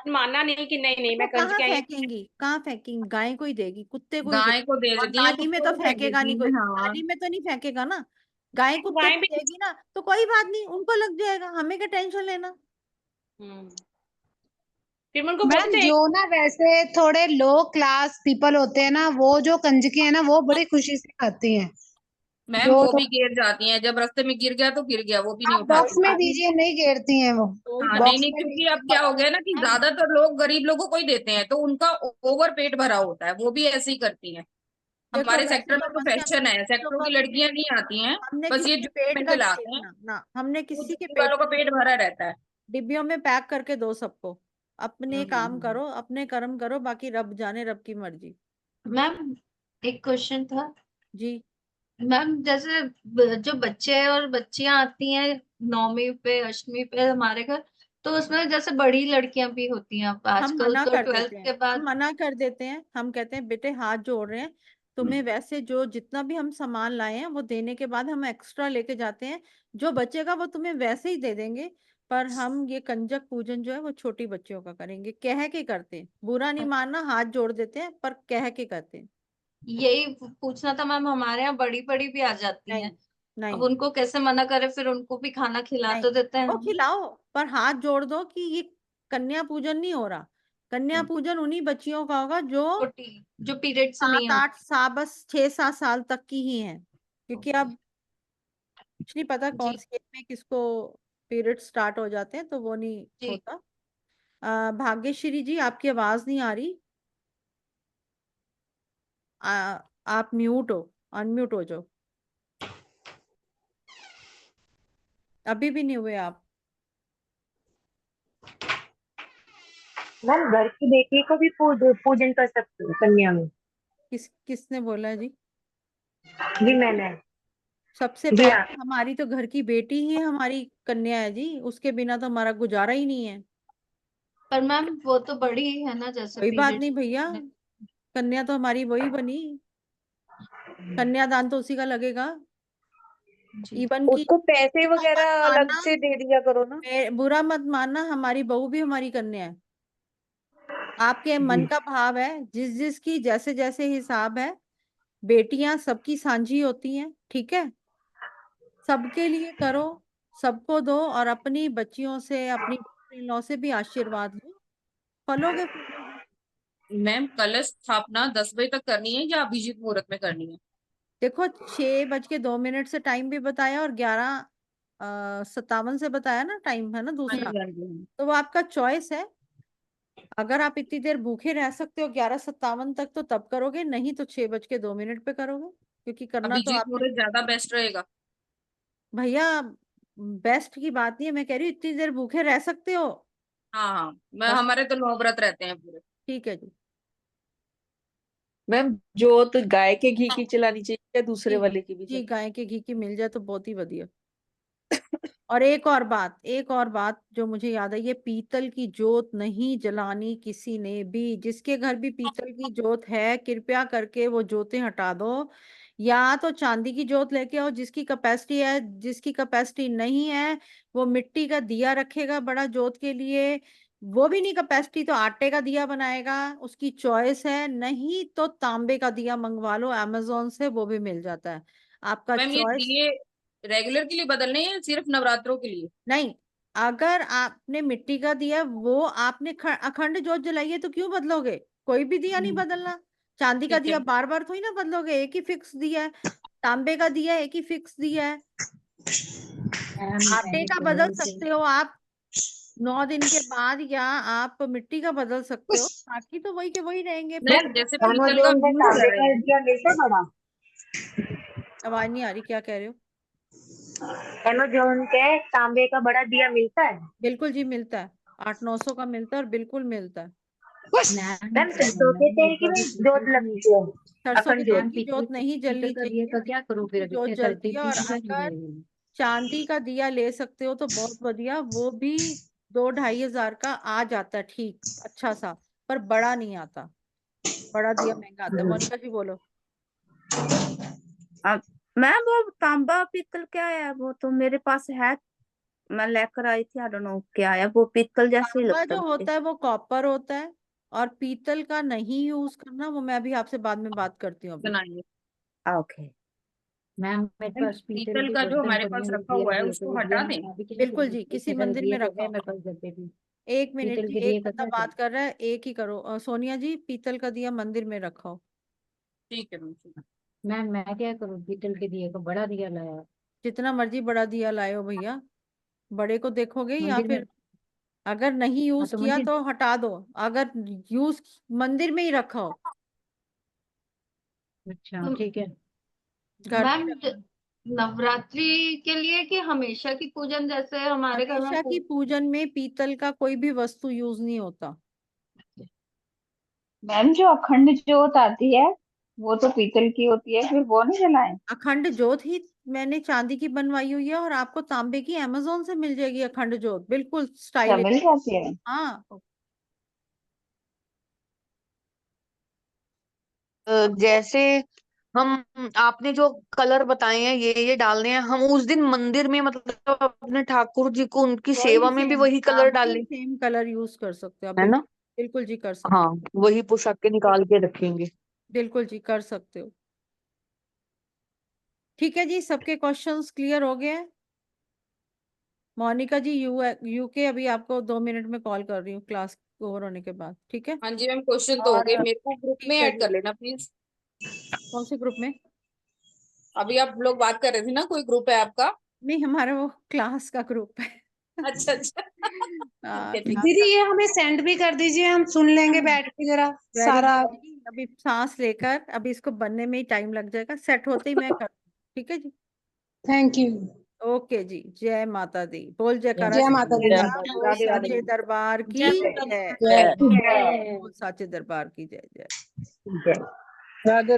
मानना नहीं कि नहीं नहीं मैं तो कहाँ कंजके आई फेंकेंगी, कहाँ फेंकेंगी? गाय को ही देगी, कुत्ते को ही गाय देगी। को दे और देती हैं, नाली में कुत्ते तो को फेंक फेंकेगा नहीं देती कोई, हैं। हाँ नाली में तो नहीं फेंकेगा ना। गाय कुत्ते गाय को भी देगी ना तो कोई बात नहीं, उनको लग जाएगा, हमें क्या टेंशन लेना। फिर मैं उनको मैम बोलते थे जो ना वैसे थोड़े लो क्लास पीपल होते हैं ना, वो जो कंजकी है ना वो बड़ी खुशी से खाती हैं। मैम जो वो तो भी गिर जाती हैं, जब रास्ते में गिर गया तो गिर गया, वो भी नहीं आप उठाती। बॉक्स में दीजिए, नहीं घेरती हैं वो। कोई हाँ बात नहीं बॉक्स नहीं, में क्योंकि दीजिए अब क्या बड़ा। हो गया ना कि ज्यादातर लोग गरीब लोगों को ही देते हैं, तो उनका ओवर पेट भरा होता है, वो भी ऐसे ही करती हैं। देखो हमारे वैसे सेक्टर तो में तो मना फैशन है, बच्चों सेक्टरों का की भी लड़कियां नहीं आती हैं, हमने बस ये किसी के जूते पेट में का नहीं खिलाते हैं, देखना ना, हमने वो किसी के दिल्ली पेट वालों का का नहीं पेट देखना। भरा रहता है। डिब्बियों में पैक करके दो सबको, अपने काम हम्म। करो, अपने कर्म करो, बाकी रब जाने, रब की मर्जी। मैम एक क्वेश्चन था। जी मैम जैसे जो बच्चे और बच्चियां आती हैं नौवीं पे अष्टमी पे हमारे घर, तो उसमें जैसे बड़ी लड़कियां भी होती हैं अब हम आजकल मना तो कर 12th देते हैं, के हम बाद। मना कर देते हैं, हम कहते हैं बेटे हाथ जोड़ रहे हैं, तुम्हें वैसे जो जितना भी हम सामान लाए हैं वो देने के बाद हम एक्स्ट्रा लेके जाते हैं, जो बचेगा वो तुम्हें वैसे ही दे देंगे, पर हम ये कंजक पूजन जो है वो छोटी बच्चियों का करेंगे, कह के करते हैं, बुरा नहीं मानना, हाथ जोड़ देते हैं पर कह के करते हैं। यही पूछना था मैम, हमारे यहाँ बड़ी बड़ी भी आ जाती नहीं हैं, अब नहीं उनको कैसे मना करे, फिर उनको भी खाना खिला नहीं, तो देते हैं वो हम। खिलाओ पर हाथ जोड़ दो कि ये कन्या पूजन नहीं हो रहा। कन्या पूजन उन्हीं बच्चियों का होगा जो छोटी, जो पीरियड से नहीं 7-8 साल, बस 6-7 साल तक की ही हैं, क्योंकि अब कुछ नहीं पता कौन जी सी एज में किसको पीरियड स्टार्ट हो जाते हैं, तो वो नहीं जी। होता। भाग्यश्री जी आपकी आवाज नहीं आ रही, आप म्यूट हो, अनम्यूट हो जाओ, अभी भी नहीं हुए आप। मैम घर की बेटी को भी पूजन कर सकते हो कन्या में? किसने बोला जी? जी मैंने। सबसे जी हाँ। पहले हमारी तो घर की बेटी ही हमारी कन्या है जी, उसके बिना तो हमारा गुजारा ही नहीं है। पर मैम वो तो बड़ी है ना, जैसे कोई बात पीरियड। नहीं भैया, कन्या तो हमारी वही बनी, कन्यादान तो उसी का लगेगा। इवन की उसको पैसे बुरा मत वगैरह अलग मानना, से दे दिया करो ना। बुरा मत मानना, हमारी बहू भी हमारी कन्या है। आपके मन का भाव है, जिस जिस की जैसे जैसे हिसाब है, बेटियां सबकी साझी होती हैं, ठीक है, सबके लिए करो, सबको दो, और अपनी बच्चियों से, अपनी इन-लॉ से भी आशीर्वाद लो, फलोगे फूलोगे। मैम कलश स्थापना 10 बजे तक करनी है या अभिजीत मुहूर्त में करनी है? देखो 6:02 से टाइम भी बताया और 11:57 से बताया ना टाइम, है ना हाँ दूसरा, जी हाँ जी। तो वो आपका चॉइस है। अगर आप इतनी देर भूखे रह सकते हो 11:57 तक तो तब करोगे, नहीं तो 6:02 पे करोगे, क्योंकि करना तो अभिजीत आपने। मुहूर्त ज्यादा बेस्ट रहेगा। भैया बेस्ट की बात नहीं है, मैं कह रही हूँ इतनी देर भूखे रह सकते हो, हाँ हाँ, मैं बस हमारे तो 9 व्रत रहते हैं पूरे। ठीक है जी। मैम जोत गाय के घी की चलानी चाहिए या दूसरे जी वाले की भी जी, चलानी? गाय के घी की मिल जाए तो बहुत ही बढ़िया। और एक और बात जो मुझे याद है, ये पीतल की जोत नहीं जलानी किसी ने भी, जिसके घर भी पीतल की जोत है कृपया करके वो जोतें हटा दो, या तो चांदी की जोत लेके आओ जिसकी कैपेसिटी है, जिसकी कैपेसिटी नहीं है वो मिट्टी का दिया रखेगा बड़ा जोत के लिए, वो भी नहीं कैपेसिटी तो आटे का दिया बनाएगा, उसकी चॉइस है, नहीं तो तांबे का दिया मंगवा लो अमेजोन से, वो भी मिल जाता है, आपका मैम ये चॉइस। दिए रेगुलर के लिए बदलने हैं या सिर्फ नवरात्रों के लिए? नहीं, अगर आपने मिट्टी का दिया, वो आपने अखंड जोत जलाई है तो क्यों बदलोगे, कोई भी दिया नहीं बदलना। चांदी का ठीक है। दिया बार बार थोड़ी ना बदलोगे, एक ही फिक्स दिया है। तांबे का दिया एक ही फिक्स दिया है। आटे मैंने का बदल पहले से सकते हो आप 9 दिन के बाद, या आप मिट्टी का बदल सकते हो, बाकी तो वही के वही रहेंगे। नहीं जैसे पीतल का अमेज़न पे यूज कर तांबे रहे का हैं। दिया मिलता है बड़ा? आवाज नहीं आ रही, क्या कह रहे हो? अमेज़न पे तांबे का बड़ा दिया मिलता है? बिल्कुल जी मिलता है, 800-900 का मिलता है और बिल्कुल मिलता है। मैम सरसों के मैंने तेल एक की बार भी भी पूछा जोत कि लगती है? सरसों के अखंड तेल जोत? की जोत नहीं पीतल जलनी का दिया चाहिए, का क्या करूं फिर, की अभी जोत क्या जलती करती है, और पीछे अगर चांदी का दिया ले सकते हो तो बहुत बढ़िया, वो भी 2-2.5 हज़ार का आ जाता है, ठीक अच्छा सा, पर बड़ा नहीं आता, बड़ा दिया महंगा आता है। मोनिका जी बोलो। अब मैम वो तांबा पीतल क्या है, वो तो मेरे पास है। मैं लेकर आई थी, आई डोंट नो क्या है वो, पीतल जैसे ही तांबा लगता जो है होता है वो कॉपर होता है, और पीतल का नहीं यूज करना, वो मैं अभी आपसे बाद में बात करती हूँ। अभी बनाइए। ओके मैम मेरे मैम, पास पीतल पीतल की का जो बर्तन हमारे पड़ी पास है, वो रखा दिया हुआ है दिए उसको वो हटा दिया दें। अभी किसी बिल्कुल को जी, किसी इतने सारे मंदिर दिए में तो रखा गए हो। मेरे पास घर पे भी। एक मिनट पीतल जी, के एक दिए बंदा करना बात था। कर रहा है, एक ही करो। सोनिया जी, पीतल का दिया मंदिर में रखो। ठीक है मैम, ठीक है। मैम मैं क्या करूँ, पीतल के दिए को बड़ा दिया लाया जितना मर्जी बड़ा दिया लाए हो भैया, बड़े को देखोगे या मंदिर में। फिर अगर नहीं हाँ यूज तो किया मंदिर, तो हटा दो, अगर यूज मंदिर में ही रखो, अच्छा ठीक है। घर पे मैम रखो। नवरात्रि के लिए कि हमेशा की पूजन, जैसे हमारे घर में हमेशा की पूजन में पीतल का कोई भी वस्तु यूज नहीं होता। मैम जो अखंड जोत आती है वो तो पीतल की होती है, फिर वो नहीं जलाएं? अखंड ज्योत ही मैंने चांदी की बनवाई हुई है, और आपको तांबे की अमेजोन से मिल जाएगी अखंड ज्योत, बिल्कुल अच्छा, स्टाइलिश। मिल जाती है। हाँ, जैसे हम, आपने जो कलर बताए हैं ये डालने हैं, हम उस दिन मंदिर में मतलब अपने ठाकुर जी को उनकी वही सेवा में भी सेम, वही हाँ कलर वही डालें, सेम कलर यूज कर सकते हो आप, है बिल्कुल ना? बिल्कुल जी कर हाँ, सकते वही पोशाकें निकाल के रखेंगे। हो, बिल्कुल जी कर सकते हो। ठीक है जी, सबके क्वेश्चंस क्लियर हो गए हैं। मोनिका जी, यूके अभी आपको 2 मिनट में कॉल कर रही हूँ क्लास ओवर होने के बाद, ठीक है? हाँ जी मैम, क्वेश्चन तो हो और गए, मेरे को ग्रुप में ठीक है ऐड जी, कर लेना प्लीज। कौन से ग्रुप में? अभी आप लोग बात कर रहे थे ना, कोई ग्रुप है आपका? नहीं, हमारा वो क्लास का ग्रुप है। अच्छा अच्छा। ठीक है ठीक है। दीदी ये हमें सेंड भी कर दीजिए, हम सुन लेंगे बैठ के जरा वेरी सारा। गुड जी, अभी सांस लेकर, अभी इसको बनने में ही टाइम लग जाएगा, सेट होते ही मैं कर, ठीक है जी। Thank you. ओके जी, जय माता दी, बोल जयकारा जय माता दी। सच्चा, बोल राधे राधे। साचे दरबार की जय जय, जय बोल साचे दरबार की जय जय। राधे राधे।